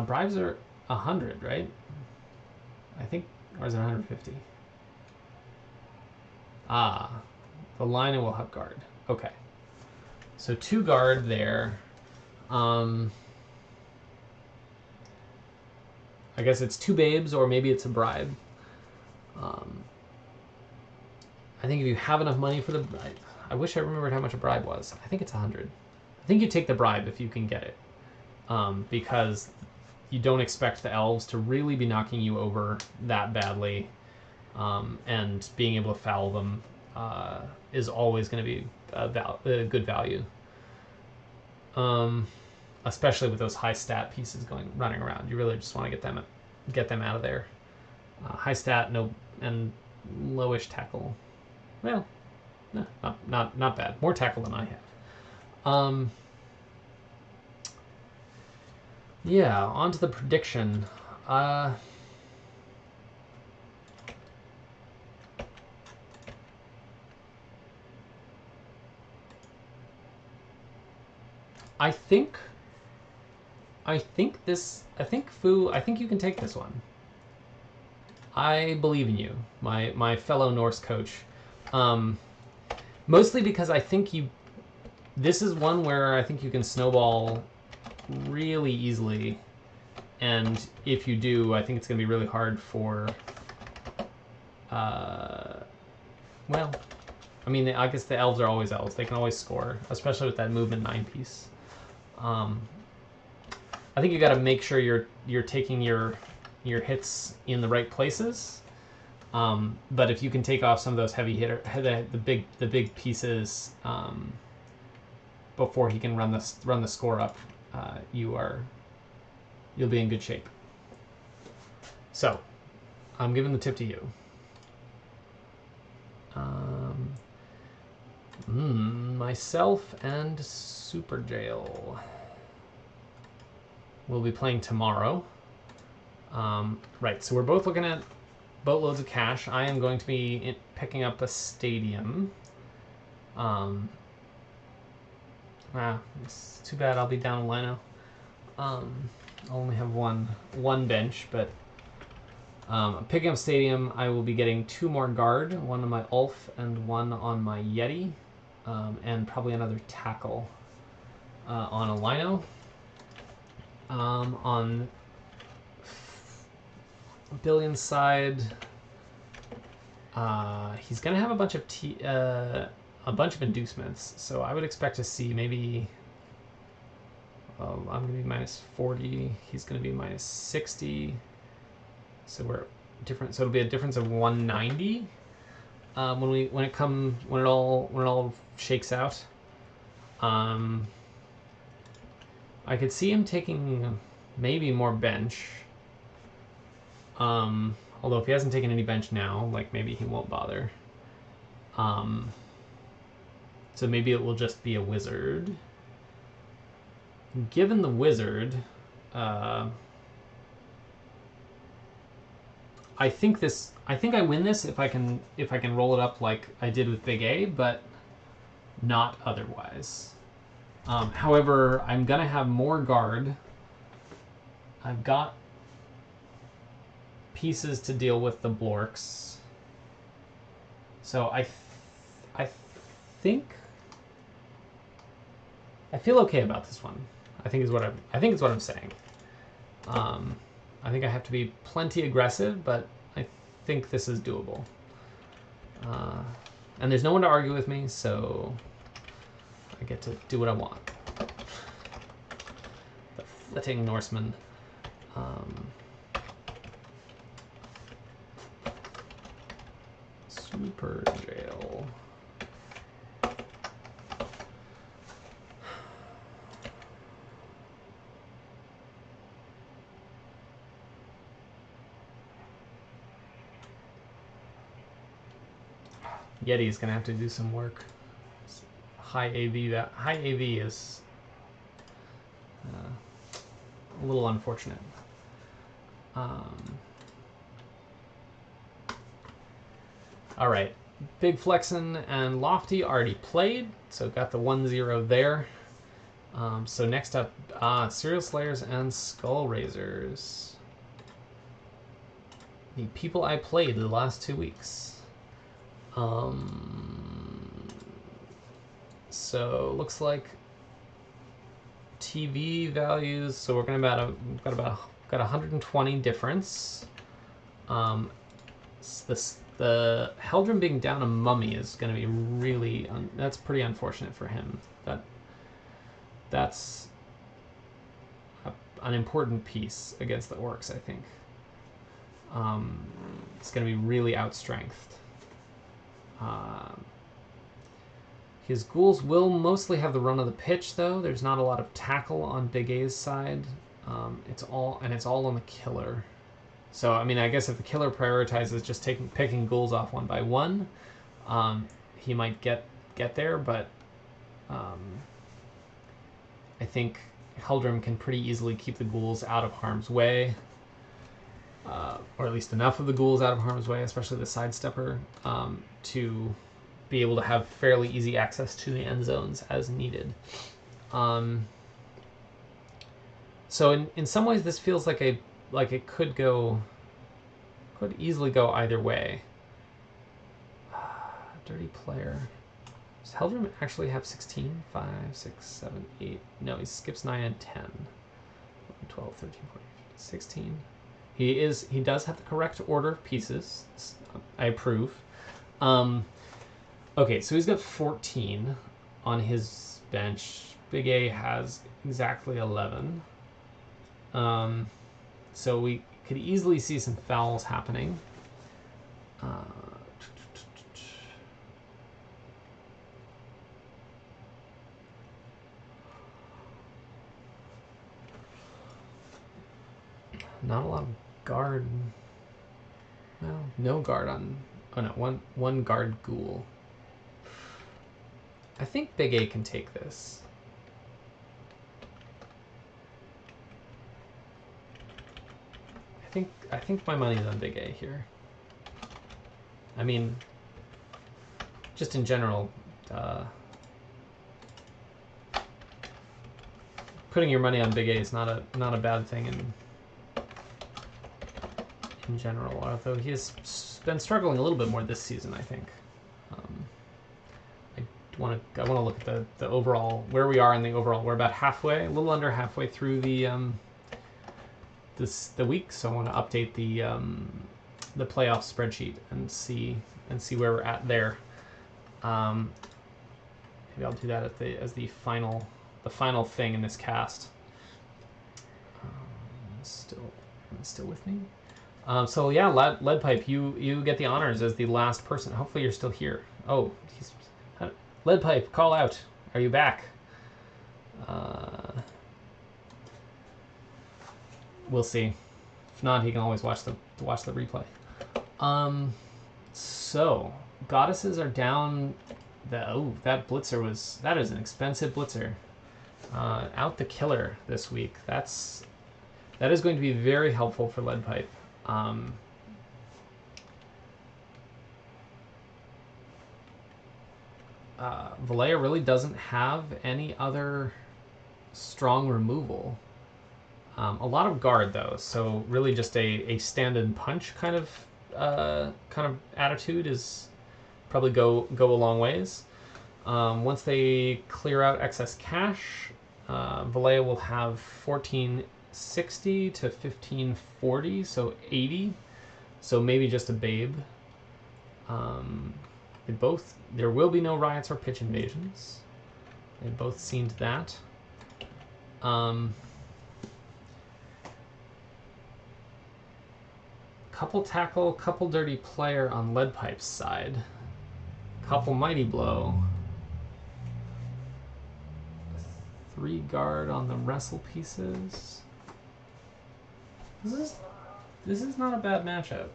bribes are 100, right? I think, or is it 150? The line will have guard. Okay, so 2 guard there. I guess it's 2 babes, or maybe it's a bribe. I think if you have enough money for the... I wish I remembered how much a bribe was. I think it's 100. I think you take the bribe if you can get it. Because you don't expect the elves to really be knocking you over that badly. And being able to foul them is always going to be a good value. Especially with those high stat pieces running around. You really just want to get them out of there. High stat, and lowish tackle. Well, no, not bad. More tackle than I have. Yeah, on to the prediction. I think Fu, I think you can take this one. I believe in you, my fellow Norse coach. Mostly because I think this is one where I think you can snowball really easily, and if you do, I think it's going to be really hard for, well, I mean, I guess the elves are always elves. They can always score, especially with that movement 9 piece. I think you got to make sure you're taking your hits in the right places. But if you can take off some of those heavy hitter, the big pieces, before he can run the score up, you'll be in good shape. So, I'm giving the tip to you. Myself and Super Jail will be playing tomorrow. Right, so we're both looking at boatloads of cash. I am going to be picking up a stadium. It's too bad I'll be down a lino. I'll only have one bench, but picking up stadium, I will be getting 2 more guard, one on my Ulf and one on my Yeti, and probably another tackle on a lino. On Billion's side, he's gonna have a bunch of inducements, so I would expect to see maybe I'm going to be minus 40. He's going to be minus 60. So we're different. So it'll be a difference of 190 when it all shakes out. I could see him taking maybe more bench. Although if he hasn't taken any bench now, like maybe he won't bother. So maybe it will just be a wizard. Given the wizard, I think I win this if I can roll it up like I did with Big A, but not otherwise. However, I'm gonna have more guard. I've got pieces to deal with the Blorks, so I think I feel okay about this one. I think it's what I'm saying. I think I have to be plenty aggressive, but I think this is doable. And there's no one to argue with me, so I get to do what I want. The flitting Norseman. Super jail. Yeti's gonna have to do some work. High AV. That high AV is a little unfortunate. All right, Big Flexin and Lofty already played, so got the 1-0 there. So next up, Serial Slayers and Skull Raisers. The people I played the last 2 weeks. So looks like TV values. So we're gonna got 120 difference. The Heldrum being down a mummy is gonna be really that's pretty unfortunate for him. That's an important piece against the orcs, I think. It's gonna be really outstrengthed. His ghouls will mostly have the run of the pitch, though. There's not a lot of tackle on Big A's side. It's all on the killer. So I mean, I guess if the killer prioritizes just picking ghouls off one by one, he might get there. But I think Heldrum can pretty easily keep the ghouls out of harm's way. Or at least enough of the ghouls out of harm's way, especially the sidestepper, to be able to have fairly easy access to the end zones as needed. So in some ways, this feels like it could easily go either way. Dirty player. Does Heldrum actually have 16? 5, 6, 7, 8. No, he skips 9 and 10. 11, 12, 13, 14, 15, 16. He does have the correct order of pieces. I approve. Okay, so he's got 14 on his bench. Big A has exactly 11. So we could easily see some fouls happening. Not a lot of guard. Well, no guard on. Oh no, one guard ghoul. I think Big A can take this. I think my money's on Big A here. I mean, just in general, putting your money on Big A is not a bad thing in general. Although he has been struggling a little bit more this season, I think. I want to look at the overall, where we are in the overall. We're about halfway, a little under halfway through the week, so I want to update the playoff spreadsheet and see where we're at there. Maybe I'll do that as the final thing in this cast. still with me? So yeah, Lead Pipe, you get the honors as the last person. Hopefully you're still here. Oh, Lead Pipe, call out. Are you back? We'll see. If not, he can always watch the replay. So goddesses are down. That blitzer that is an expensive blitzer. Out the killer this week. That is going to be very helpful for Lead Pipe. Valleja really doesn't have any other strong removal. A lot of guard though, so really just a stand and punch kind of attitude is probably go a long ways. Once they clear out excess cash, Valleja will have 1460 to 1540, so 80. So maybe just a babe. There will be no riots or pitch invasions. They both seen to that. Couple tackle, couple dirty player on Lead Pipe's side. Couple mighty blow. 3 guard on the wrestle pieces. This is not a bad matchup.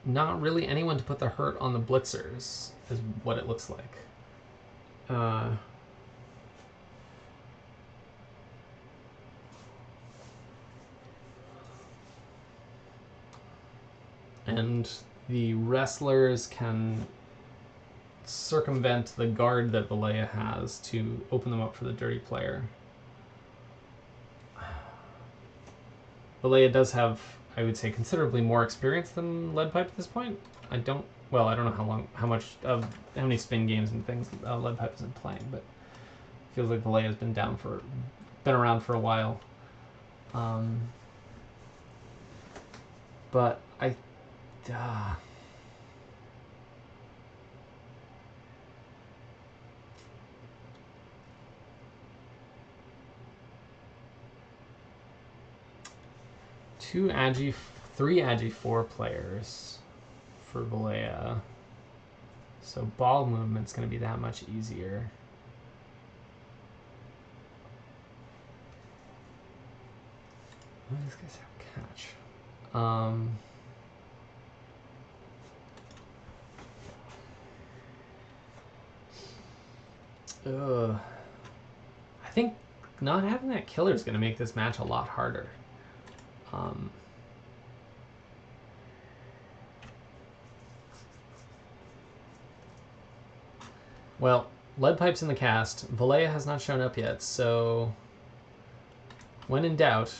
Not really anyone to put the hurt on the blitzers is what it looks like. And the wrestlers can circumvent the guard that Valleja has to open them up for the dirty player. Valleja does have, I would say, considerably more experience than Lead Pipe at this point. I don't know how many spin games and things Lead Pipe isn't playing, but it feels like Valleja's been around for a while. But three Agi 4 players for Valleja. So ball movement's going to be that much easier. What do these guys have catch? I think not having that killer is going to make this match a lot harder. Well, Lead Pipe's in the cast. Valleja has not shown up yet, so when in doubt,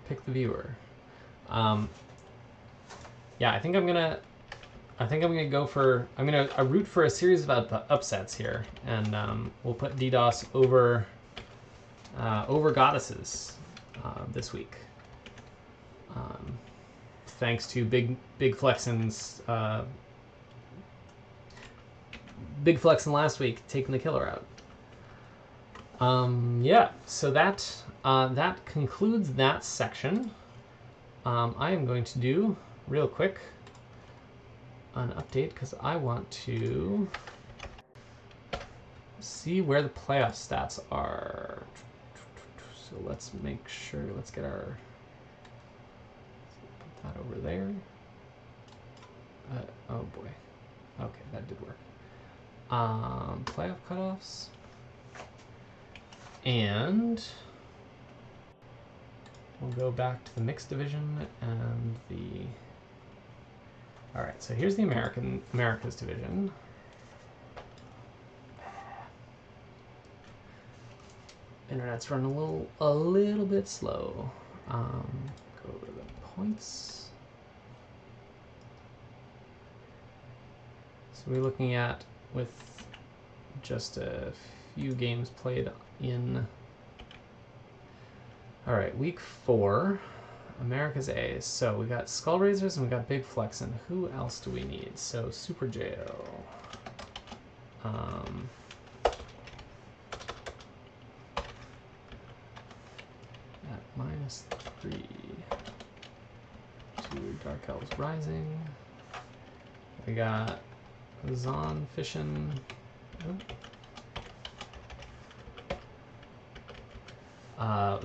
pick the viewer. Yeah, I think I'm gonna root for a series of upsets here, and we'll put DDoS over goddesses this week. Thanks to Big Flexen's Big Flexen last week taking the killer out. Yeah, so that concludes that section. I am going to do real quick an update because I want to see where the playoff stats are. So let's make sure, let's get put that over there. Oh boy. Okay, that did work. Playoff cutoffs. And we'll go back to the mixed division and the... All right, so here's the Americas division. Internet's running a little bit slow. Go over to the points. So we're looking at, with just a few games played in... All right, week 4, America's A. So we got Skull Raisers and we got Big Flexen. Who else do we need? So Super Jail. At -3 to Dark Elves Rising. We got Zon Fishing.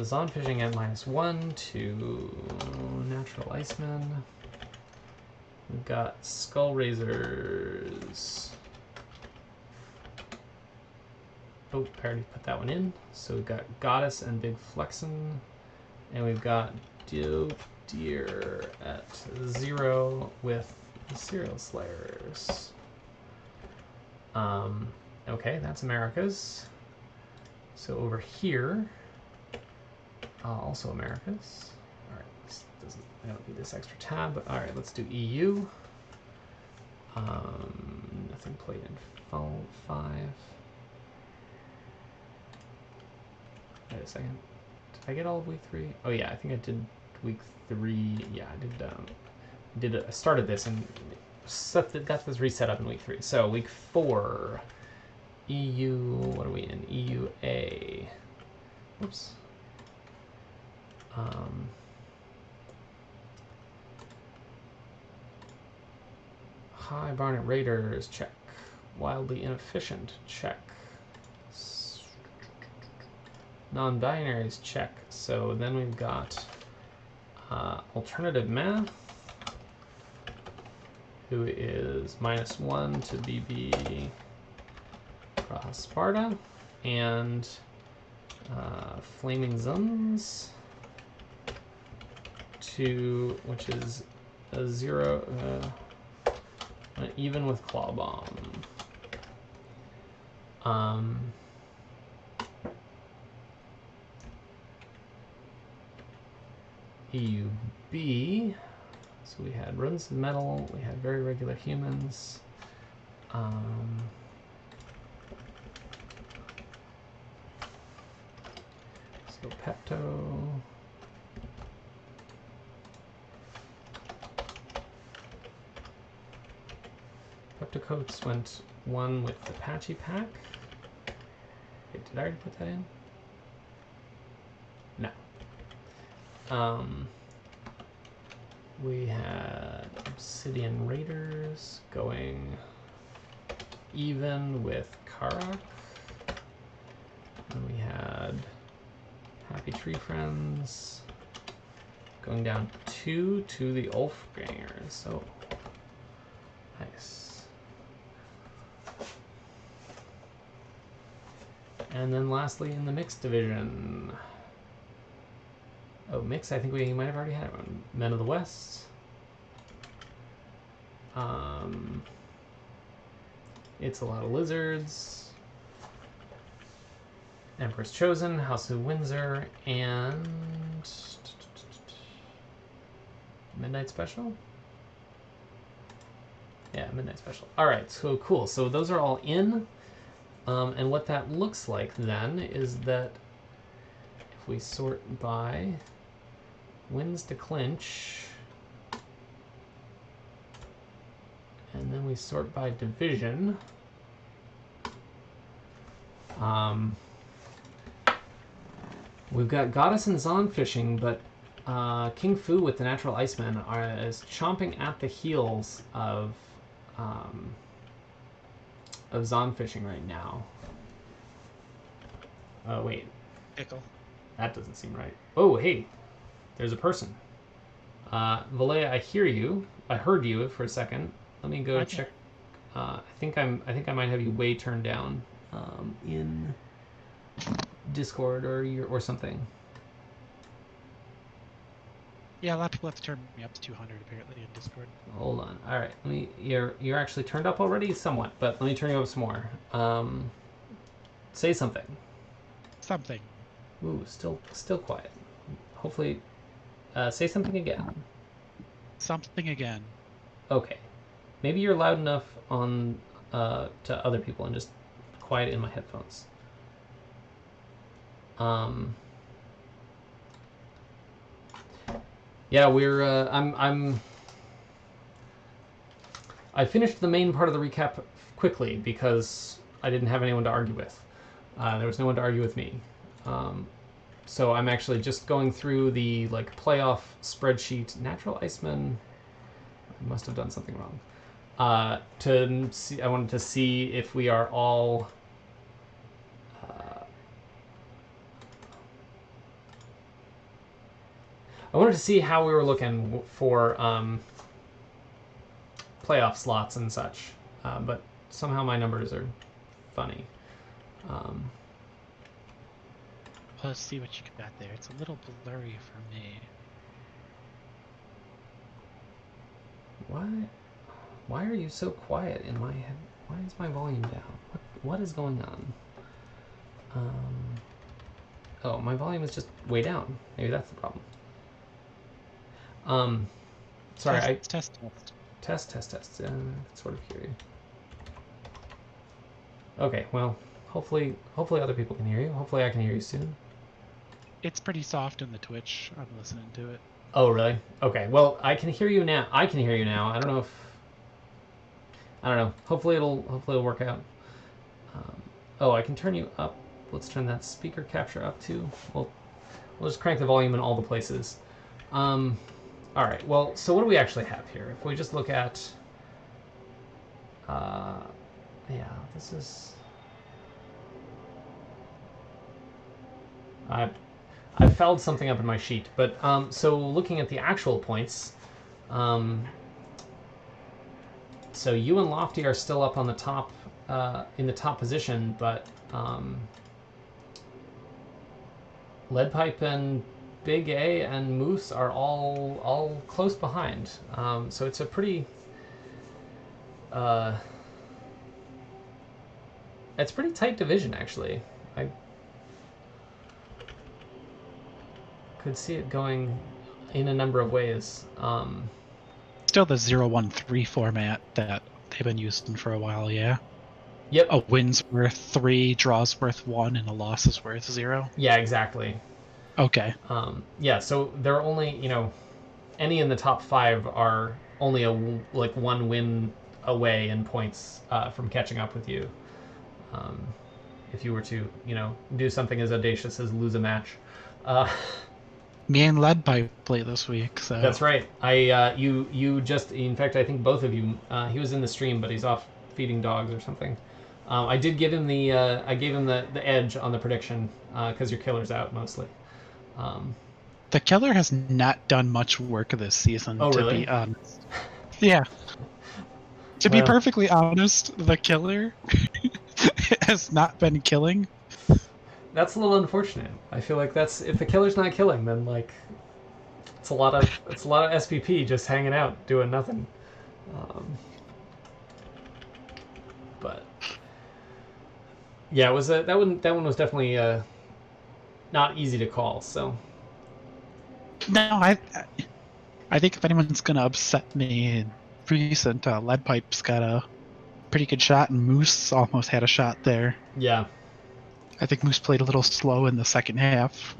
Zon Fishing at -1 to Natural Iceman. We've got Skull Razors. Oh, I already put that one in. So we've got Goddess and Big Flexin. And we've got Dope Deer at 0 with the Serial Slayers. Okay, that's Americas. So over here, also Americas. All right, I don't need this extra tab. All right, let's do EU. Nothing played in 5. Wait a second. Did I get all of week 3? Oh yeah, I think I did week 3. Yeah, I did. I started this and got this reset up in week 3. So week 4, EU. What are we in? EUA. Whoops. High Barnet Raiders, check. Wildly Inefficient, check. Non-binaries, check. So then we've got Alternative Math, who is -1 to BB Sparta, and Flaming Zuns, which is a 0, even with Claw Bomb. EUB, so we had Rodents of Metal, we had Very Regular Humans. So Pepto. Peptocoats went 1 with the Patchy Pack. Wait, did I already put that in? No. We had Obsidian Raiders going even with Karak. And we had Happy Tree Friends going down 2 to the Ulfgangers. So nice. And then lastly, in the mixed division, mix, I think we might have already had one. Men of the West. It's a lot of lizards. Emperor's Chosen, House of Windsor, and Midnight Special? Yeah, Midnight Special. All right, so cool. So those are all in. And what that looks like then is that if we sort by wins to clinch, and then we sort by division, we've got Goddess and Zon Fishing, but King Fu with the Natural Iceman is chomping at the heels of Zon Fishing right now. Oh, wait. Pickle. That doesn't seem right. Oh, hey. There's a person. Valea, I hear you. I heard you for a second. Let me go check. I think I might have you way turned down in Discord or something. Yeah, a lot of people have to turn me up to 200 apparently in Discord. Hold on. All right. You're actually turned up already, somewhat, but let me turn you up some more. Say something. Something. Ooh, still quiet. Hopefully, say something again. Something again. Okay. Maybe you're loud enough on to other people and just quiet in my headphones. Yeah, we're I finished the main part of the recap quickly because I didn't have anyone to argue with. There was no one to argue with me. So I'm actually just going through the like playoff spreadsheet. Natural Iceman, I must have done something wrong. To see, I wanted to see if we are all. I wanted to see how we were looking for playoff slots and such, but somehow my numbers are funny. Let's see what you got there. It's a little blurry for me. Why are you so quiet in my head? Why is my volume down? What is going on? Oh, my volume is just way down. Maybe that's the problem. Sorry, Test. Test. Sort of hear you. Okay, well, hopefully other people can hear you. Hopefully I can hear you soon. It's pretty soft in the Twitch. I'm listening to it. Oh, really? Okay. Well, I can hear you now. I don't know. Hopefully it'll work out. Oh, I can turn you up. Let's turn that speaker capture up too. We'll just crank the volume in all the places. All right. Well, so what do we actually have here? If we just look at, yeah, this is. I fouled something up in my sheet, but so looking at the actual points, so you and Lofty are still up on the top, in the top position, but Leadpipe and Big A and Moose are all close behind. So it's a pretty, it's pretty tight division actually. I could see it going in a number of ways. Still the 0-1-3 format that they've been using for a while, yeah? Yep. A win's worth 3, draws worth 1, and a loss is worth 0? Yeah, exactly. Okay. Yeah, so there are only, any in the top 5 are only one win away in points from catching up with you. If you were to, do something as audacious as lose a match. Me and Leadpipe play this week, so... That's right. You just, in fact, I think both of you, he was in the stream, but he's off feeding dogs or something. I did give him I gave him the edge on the prediction, because your killer's out mostly. The killer has not done much work this season, to be honest. Yeah. To be perfectly honest, the killer has not been killing. That's a little unfortunate. I feel like if the killer's not killing, then it's a lot of SPP just hanging out doing nothing. But yeah, it was that one was definitely not easy to call. So no, I think if anyone's gonna upset me in recent, Leadpipe's got a pretty good shot, and Moose almost had a shot there. Yeah. I think Moose played a little slow in the second half.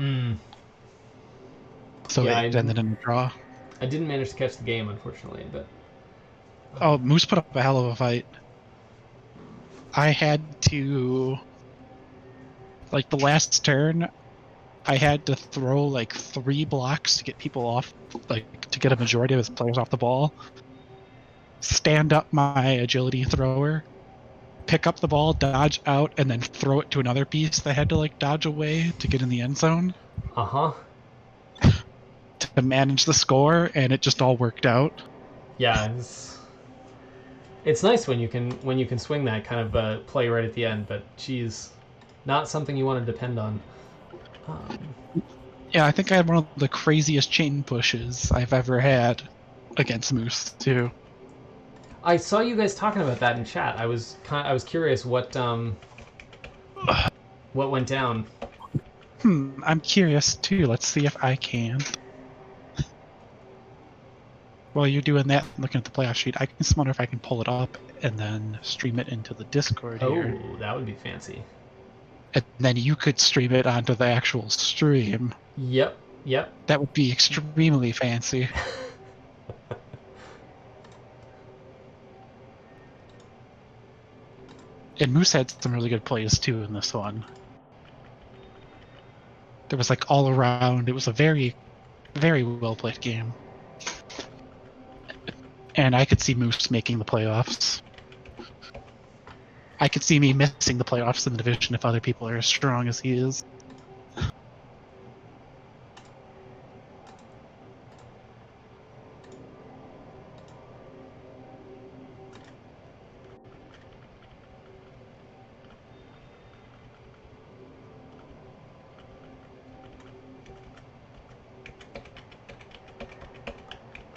So yeah, it ended in a draw. I didn't manage to catch the game, unfortunately, but... Oh, Moose put up a hell of a fight. I had to... the last turn, I had to throw 3 blocks to get people off, to get a majority of his players off the ball. Stand up my agility thrower, pick up the ball, dodge out, and then throw it to another piece that had to dodge away to get in the end zone. To manage the score, and it just all worked out. Yeah, it's nice when you can swing that kind of play right at the end, but geez, not something you want to depend on. Yeah, I think I had one of the craziest chain pushes I've ever had against Moose too. I saw you guys talking about that in chat. I was curious what went down. I'm curious too. Let's see if I can. While you're doing that, looking at the playoff sheet, I just wonder if I can pull it up and then stream it into the Discord here. Oh, that would be fancy. And then you could stream it onto the actual stream. Yep. That would be extremely fancy. And Moose had some really good plays too in this one. There was like all around. It was a very, very well played game. And I could see Moose making the playoffs. I could see me missing the playoffs in the division if other people are as strong as he is.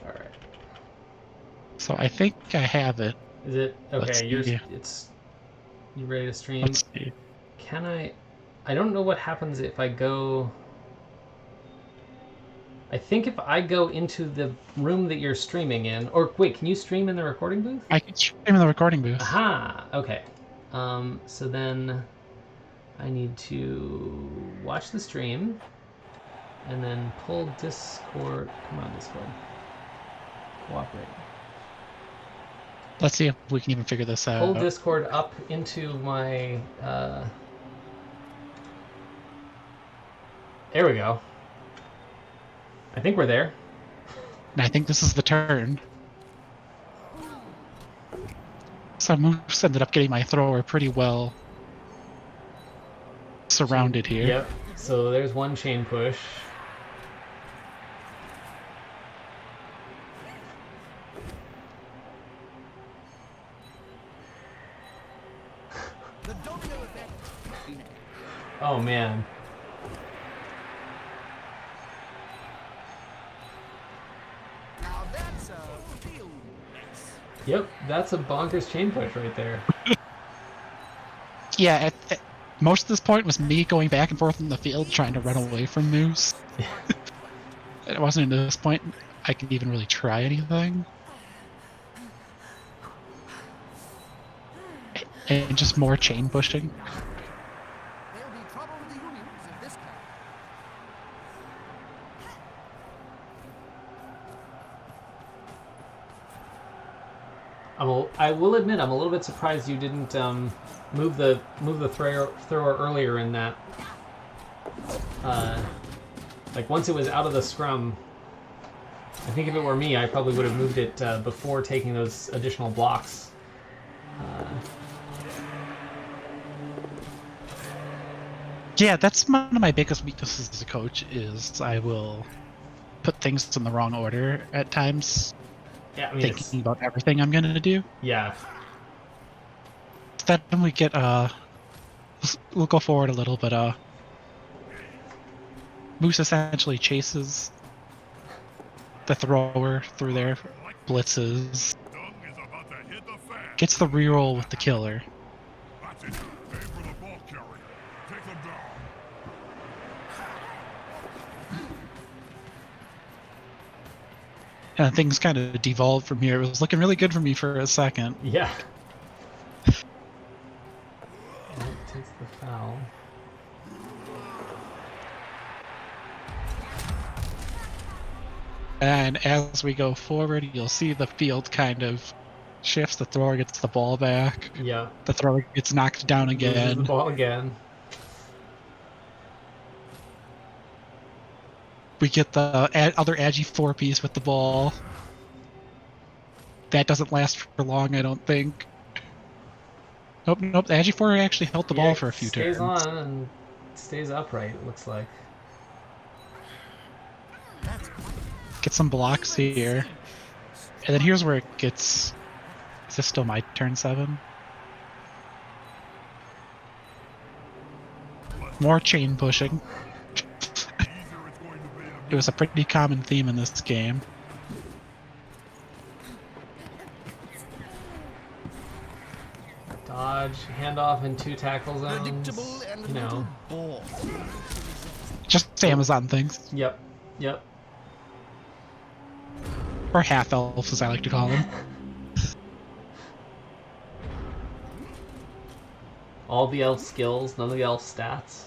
All right. So I think I have it. Is it Let's okay? see. You ready to stream? Let's see. Can I? I don't know what happens if I go. I think if I go into the room that you're streaming in, or wait, can you stream in the recording booth? I can stream in the recording booth. Aha! Okay. So then I need to watch the stream and then pull Discord. Come on, Discord. Cooperate. Let's see if we can even figure this out. Pull Discord up into my. There we go. I think we're there. And I think this is the turn. So Moose ended up getting my thrower pretty well surrounded here. Yep. So there's one chain push. Oh man. Yep, that's a bonkers chain push right there. Yeah, most of this point was me going back and forth in the field trying to run away from Moose. It wasn't at this point I could even really try anything. And just more chain pushing. There'll be trouble with the unions if this counts. I will admit I'm a little bit surprised you didn't move the thrower earlier in that. Like once it was out of the scrum, I think if it were me, I probably would have moved it before taking those additional blocks. Yeah, that's one of my biggest weaknesses as a coach is I will put things in the wrong order at times, Yeah, I mean, thinking about everything I'm going to do. yeah. Then we get, we'll go forward a little, but Moose essentially chases the thrower through their blitzes, gets the reroll with the killer. And things kind of devolved from here. It was looking really good for me for a second. Yeah. That takes the foul. And as we go forward, you'll see the field kind of shifts. The thrower gets the ball back. Yeah. The thrower gets knocked down Loses again. the ball again. We get the other Agi 4-piece with the ball. That doesn't last for long, I don't think. Nope. The Agi 4 actually held the ball for a few turns. Stays on and stays upright, it looks like. Get some blocks here. And then here's where it gets... Is this still my turn 7? More chain pushing. It was a pretty common theme in this game. Dodge, handoff in 2 tackle zones. Predictable and You know. ball. Just Amazon things. Yep. Or half-elves, as I like to call them. All the elf skills, none of the elf stats.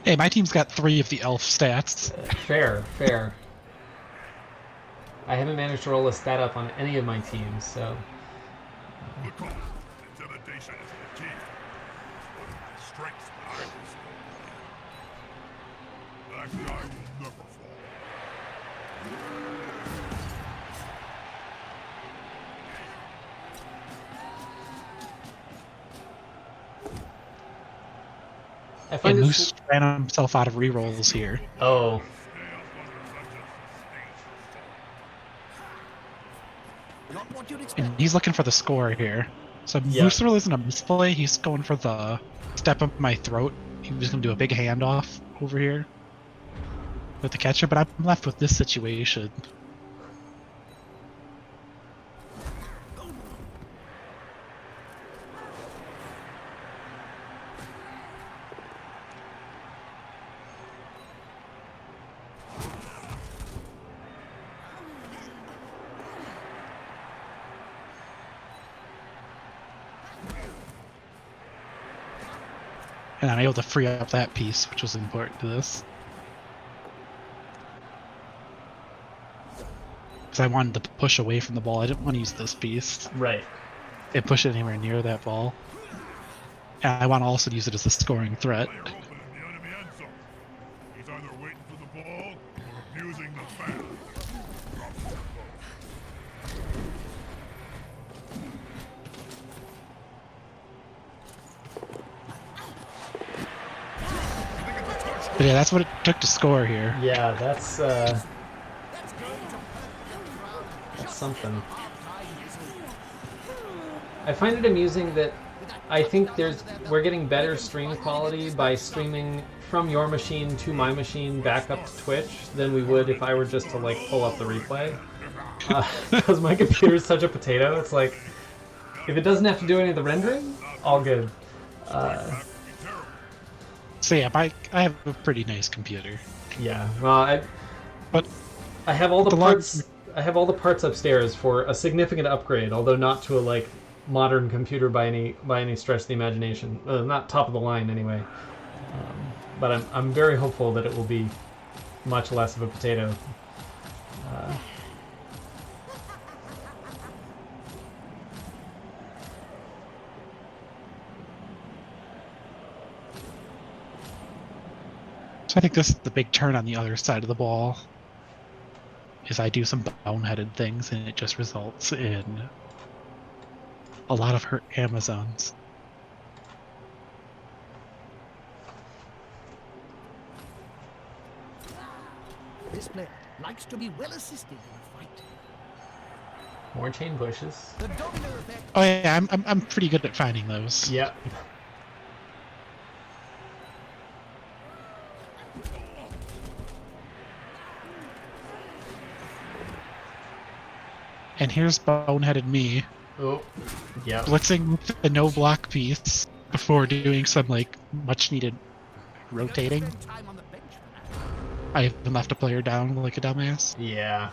Hey, my team's got 3 of the elf stats. Fair. I haven't managed to roll a stat up on any of my teams, so Good call. Intimidation is the key. One of my strengths behind this. That guy will never fall. I And find Moose ran himself out of rerolls here. Oh, Not what you'd expect. And he's looking for the score here. So Yep. Moose really isn't a misplay. He's going for the step up my throat. He was going to do a big handoff over here with the catcher, but I'm left with this situation. And I'm able to free up that piece, which was important to this. Because I wanted to push away from the ball. I didn't want to use this piece right. and push it anywhere near that ball. And I want to also use it as a scoring threat. They're open in the enemy end zone. He's either waiting for the ball or abusing the fan. But yeah, that's what it took to score here. Yeah, that's something. I find it amusing that I think we're getting better stream quality by streaming from your machine to my machine back up to Twitch than we would if I were just to like pull up the replay. Because my computer is such a potato. It's like if it doesn't have to do any of the rendering, all good. So yeah, I have a pretty nice computer. Yeah. Well, But I have all the The lag- parts. I have all the parts upstairs for a significant upgrade, although not to a like modern computer by any stretch of the imagination. Not top of the line anyway. But I'm very hopeful that it will be much less of a potato. So I think this is the big turn on the other side of the ball. Is I do some boneheaded things and it just results in a lot of hurt Amazons. This player likes to be well assisted in a fight. More chain bushes. The domino effect. Oh yeah, I'm pretty good at finding those. Yep. And here's boneheaded me Oh. Yep. blitzing with the no block piece before doing some like much needed rotating. Spend time on the bench for that. I even left a player down like a dumbass. Yeah.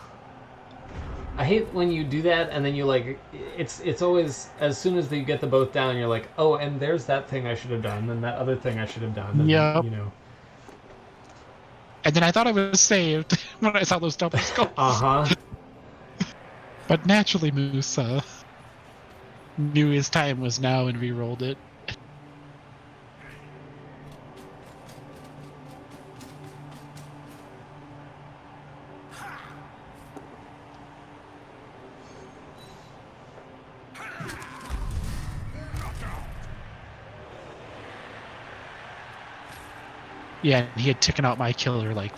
I hate when you do that and then you like it's always as soon as you get the both down you're like, oh, and there's that thing I should have done and that other thing I should have done. And, Yep. you know. And then I thought I was saved when I saw those doubles go. Uh-huh. But naturally Moose knew his time was now and re-rolled it. Yeah, and he had taken out my killer like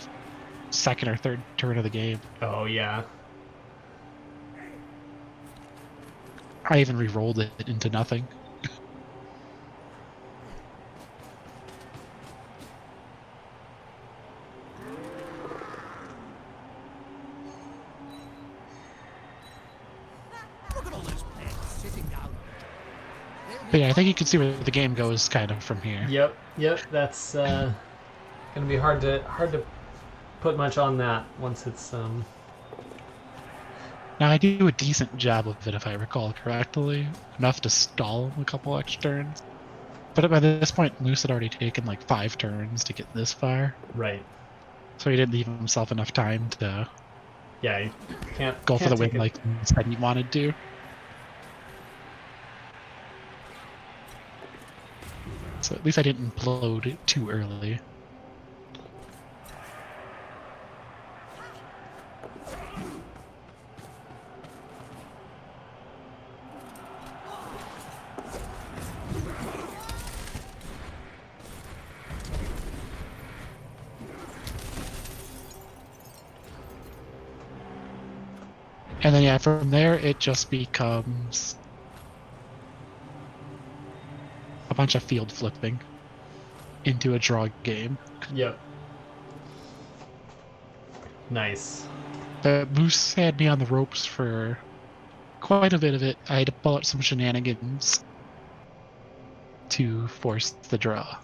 second or third turn of the game. Oh yeah. I even re-rolled it into nothing. Look at all those players sitting down. But yeah, I think you can see where the game goes kind of from here. Yep, that's gonna be hard to put much on that once it's Now I do a decent job of it if I recall correctly. Enough to stall a couple extra turns. But by this point, Moose had already taken like 5 turns to get this far. right. So he didn't leave himself enough time to Yeah, you go for the take win it. like you said you wanted to. So at least I didn't implode it too early. And then yeah, from there it just becomes a bunch of field flipping into a draw game. Yep. Nice. But Moose had me on the ropes for quite a bit of it. I had to pull out some shenanigans to force the draw.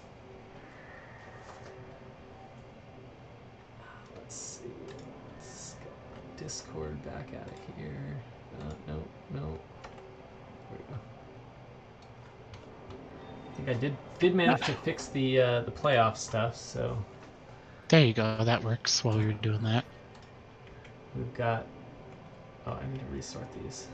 Let's see. Let's get Discord back out of here. No. There we go. I think I did manage to fix the playoff stuff, so There you go, that works while we were doing that. we've got. Oh, I need to restart these.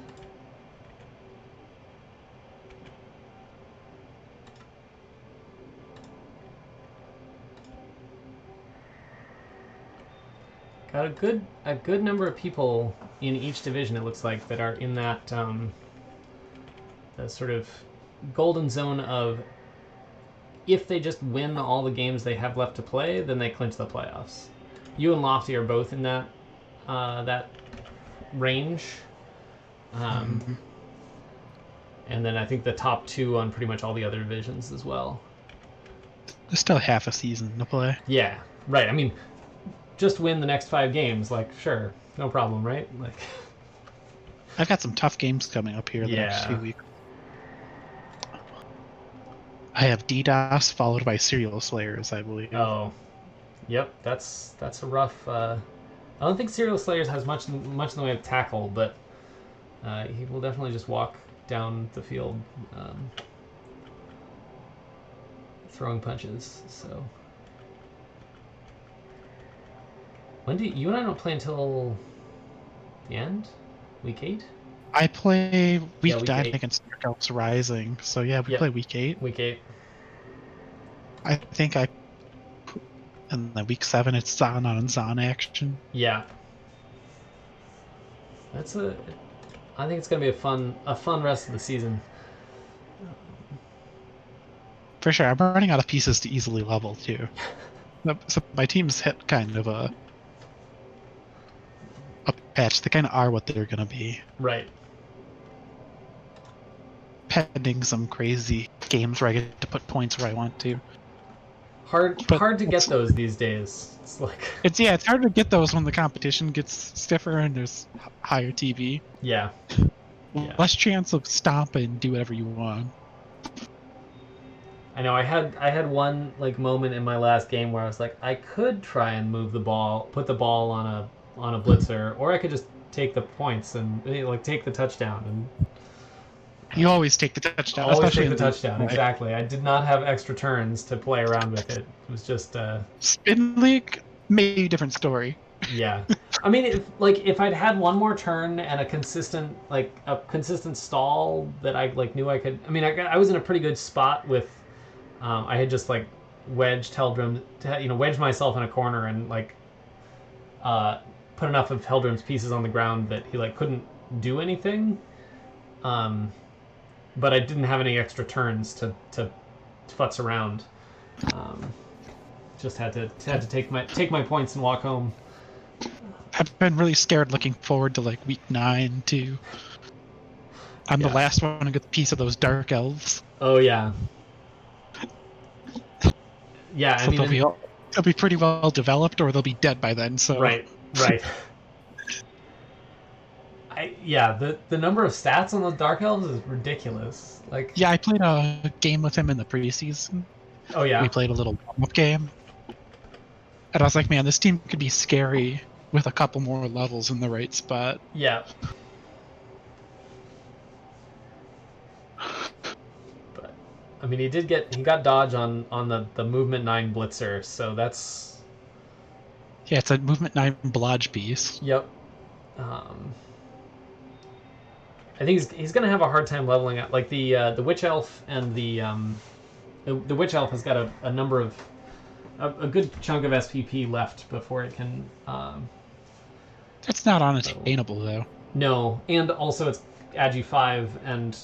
Got a good number of people in each division. It looks like that are in that the sort of golden zone of if they just win all the games they have left to play, then they clinch the playoffs. You and Lofty are both in that that range. And then I think the top two on pretty much all the other divisions as well. There's still half a season to play. Yeah, right. I mean, just win the next 5 games, like, sure, no problem, right? Like, I've got some tough games coming up here the next few weeks. I have DDoS followed by Serial Slayers, I believe. Oh, yep. That's a rough. I don't think Serial Slayers has much in the way of tackle, but he will definitely just walk down the field, throwing punches. So, when do you and I don't play until the end? Week 8? I play week 9 8. against Dark Elves Rising, so yeah, we play week 8. Week 8. I think and then week 7 it's Zon on Zon action. Yeah. I think it's gonna be a fun rest of the season. For sure, I'm running out of pieces to easily level too. So my team's hit kind of a patch. They kind of are what they're gonna be. Right. Pending some crazy games where I get to put points where I want to. Hard to get those these days. It's like it's hard to get those when the competition gets stiffer and there's higher TV. Yeah. Less chance of stop and do whatever you want. I know I had one like moment in my last game where I was like, I could try and move the ball, put the ball on a blitzer, or I could just take the points and like take the touchdown. And you always take the touchdown. Always take the touchdown. Exactly. I did not have extra turns to play around with it. It was just Spin League, maybe different story. Yeah. I mean, if I'd had one more turn and a consistent stall that I like knew I could. I mean, I was in a pretty good spot with. I had just like wedged wedged myself in a corner and like put enough of Heldrum's pieces on the ground that he like couldn't do anything. But I didn't have any extra turns to futz around. Just had to take my points and walk home. I've been really scared looking forward to like week 9 too. I'm the last one to get the piece of those Dark Elves. Oh yeah. Yeah, so I mean they'll be pretty well developed, or they'll be dead by then. So right. The number of stats on those Dark Elves is ridiculous. Like I played a game with him in the preseason. Oh yeah. We played a little warm-up game, and I was like, man, this team could be scary with a couple more levels in the right spot. Yeah. But I mean, he got dodge on the movement 9 blitzer, so that's it's a movement 9 blodge piece. Yep. I think he's going to have a hard time leveling out. Like the Witch Elf and the Witch Elf has got a number of a good chunk of SPP left before it can. That's not unattainable though. No, and also it's Agi 5 and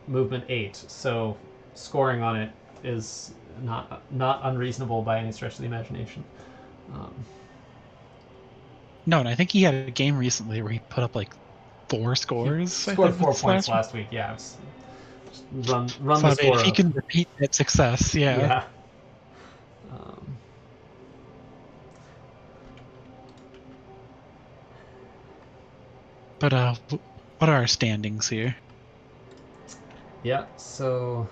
movement 8, so scoring on it is not unreasonable by any stretch of the imagination. No, and I think he had a game recently where he put up like 4 scores. He scored 4 this points week. last week. Yeah, just run So, the I mean, score if he up. can repeat that success, yeah. Yeah. But what are our standings here? Yeah. So.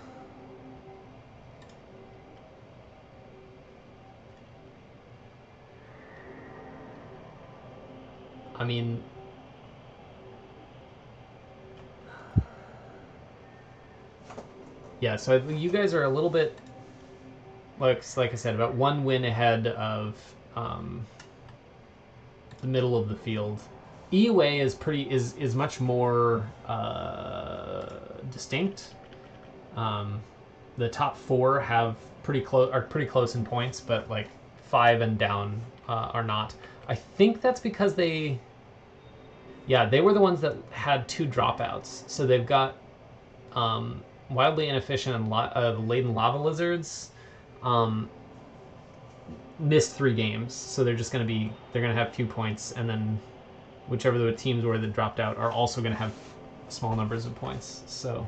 I mean, yeah, so you guys are a little bit, like I said, about 1 win ahead of the middle of the field. EUA is much more distinct. The top 4 have pretty close in points, but like 5 and down are not. I think that's because they were the ones that had 2 dropouts, so they've got Wildly Inefficient and the Laden Lava Lizards missed 3 games, so they're gonna have few points, and then whichever the teams were that dropped out are also gonna have small numbers of points. So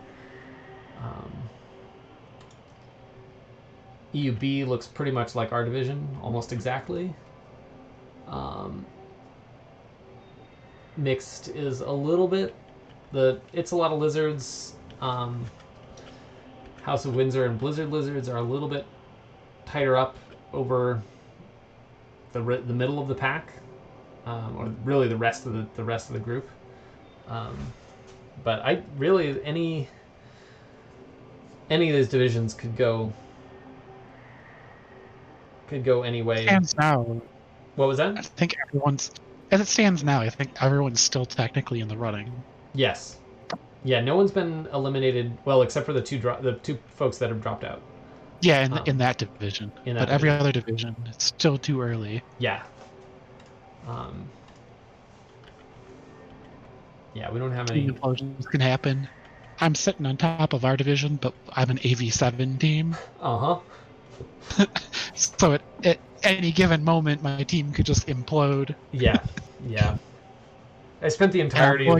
EUB looks pretty much like our division, almost exactly. Mixed is a little bit it's a lot of lizards. House of Windsor and Blizzard Lizards are a little bit tighter up over the middle of the pack, or really the rest of the group. But I really any of these divisions could go any way. Stands now. What was that? I think as it stands now, I think everyone's still technically in the running. Yes. Yeah, no one's been eliminated. Well, except for the two folks that have dropped out. Yeah, in that division. But every other division, it's still too early. Yeah. Yeah, we don't have any. Team implosions can happen. I'm sitting on top of our division, but I'm an AV7 team. So at any given moment, my team could just implode. Yeah. I spent the entirety of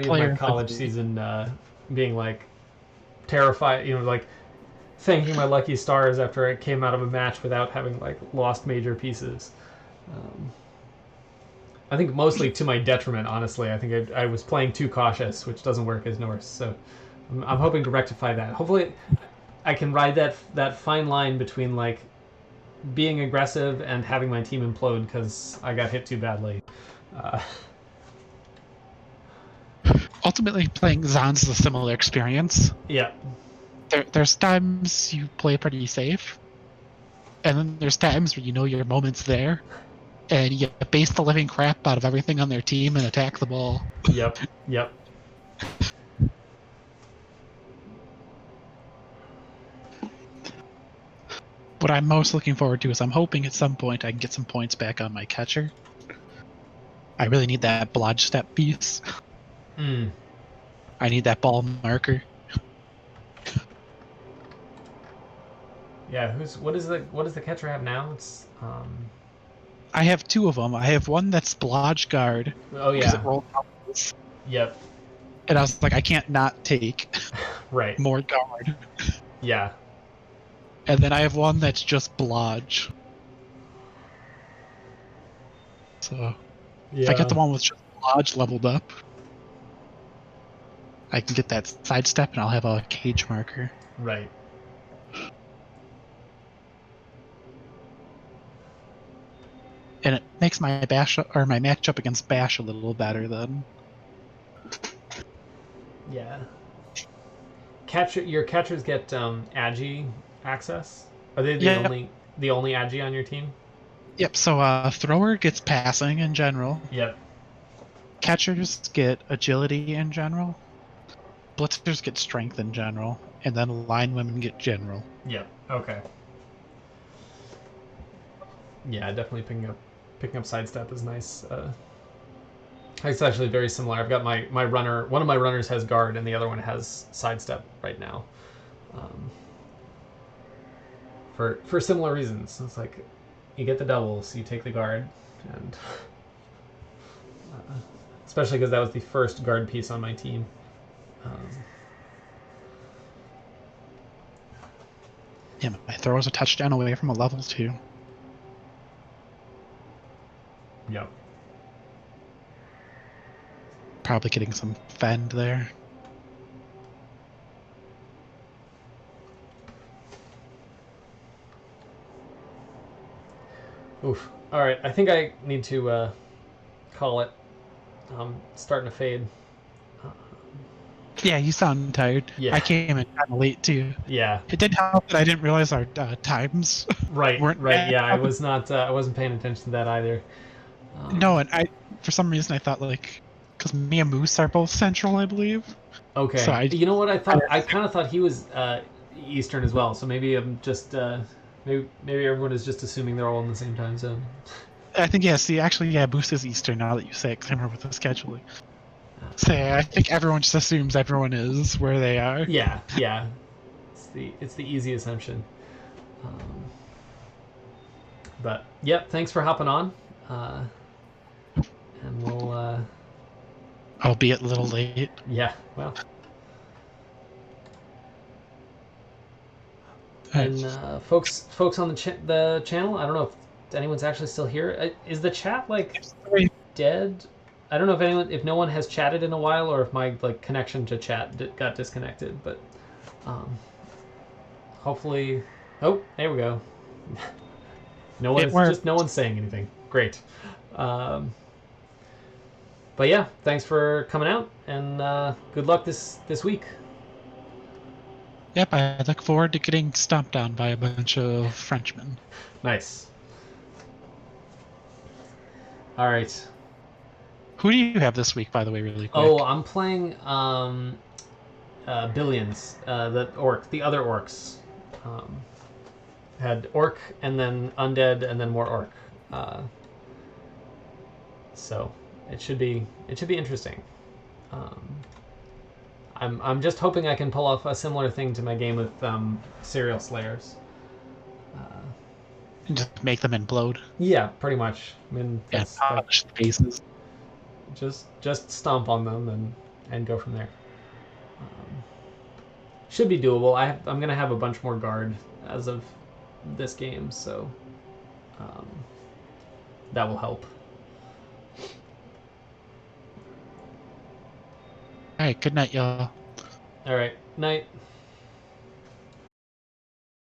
my college season being like terrified, like thanking my lucky stars after I came out of a match without having like lost major pieces. I think mostly to my detriment, honestly. I think I was playing too cautious, which doesn't work as Norse. So I'm hoping to rectify that. Hopefully I can ride that fine line between like being aggressive and having my team implode because I got hit too badly. Ultimately, playing Zaan's is a similar experience. Yeah. There's times you play pretty safe, and then there's times where you know your moment's there, and you base the living crap out of everything on their team and attack the ball. Yep. What I'm most looking forward to is I'm hoping at some point I can get some points back on my catcher. I really need that blodge step piece. I need that ball marker. Yeah, what does the catcher have now? It's I have 2 of them. I have one that's blodge guard. Oh yeah. It rolls out. Yep. And I was like, I can't not take right. more guard. Yeah. And then I have one that's just blodge. So if I get the one with just blodge leveled up, I can get that sidestep and I'll have a cage marker. Right. And it makes my matchup against Bash a little better then. Yeah. Your catchers get Agi access? Are they the only Agi on your team? Yep. So thrower gets passing in general. Yep. Catchers get agility in general. Blitzers get strength in general, and then linewomen get general. Yep. Okay. Yeah, definitely picking up sidestep is nice. It's actually very similar. I've got my runner. One of my runners has guard, and the other one has sidestep right now. For similar reasons. It's like you get the doubles, you take the guard, and especially because that was the first guard piece on my team. Yeah, my throw was a touchdown away from a level 2. Yep. Probably getting some fend there. Oof. All right, I think I need to call it. I'm starting to fade. Yeah, you sound tired. Yeah. I came in kind of late too. Yeah. It did help that I didn't realize our times Right. weren't. Right. Yeah. I was not. I wasn't paying attention to that either. No, and for some reason I thought because me and Moose are both central, I believe. Okay. So you know what I thought? I kind of thought he was Eastern as well. So maybe I'm just maybe everyone is just assuming they're all in the same time zone. I think actually Moose is Eastern now that you say it. 'Cause I remember with the scheduling. So I think everyone just assumes everyone is where they are. Yeah. Yeah. It's the easy assumption. But yep. Thanks for hopping on. And we'll. Albeit a little late. Yeah. Well. And folks on the channel, I don't know if anyone's actually still here. Is the chat dead? I don't know if no one has chatted in a while, or if my connection to chat got disconnected. But hopefully, oh, there we go. No one's saying anything. Great. But yeah, thanks for coming out, and good luck this week. Yep, I look forward to getting stomped on by a bunch of Frenchmen. Nice. All right. Who do you have this week, by the way, really quick? Oh, I'm playing Billions, the other orcs. Had orc and then undead and then more orc. So it should be interesting. I'm just hoping I can pull off a similar thing to my game with Serial Slayers. And just make them implode. Yeah, pretty much. I mean, polish the bases. Just stomp on them and go from there. Should be doable. I'm gonna have a bunch more guard as of this game, so that will help. All right, good night, y'all. All right, night.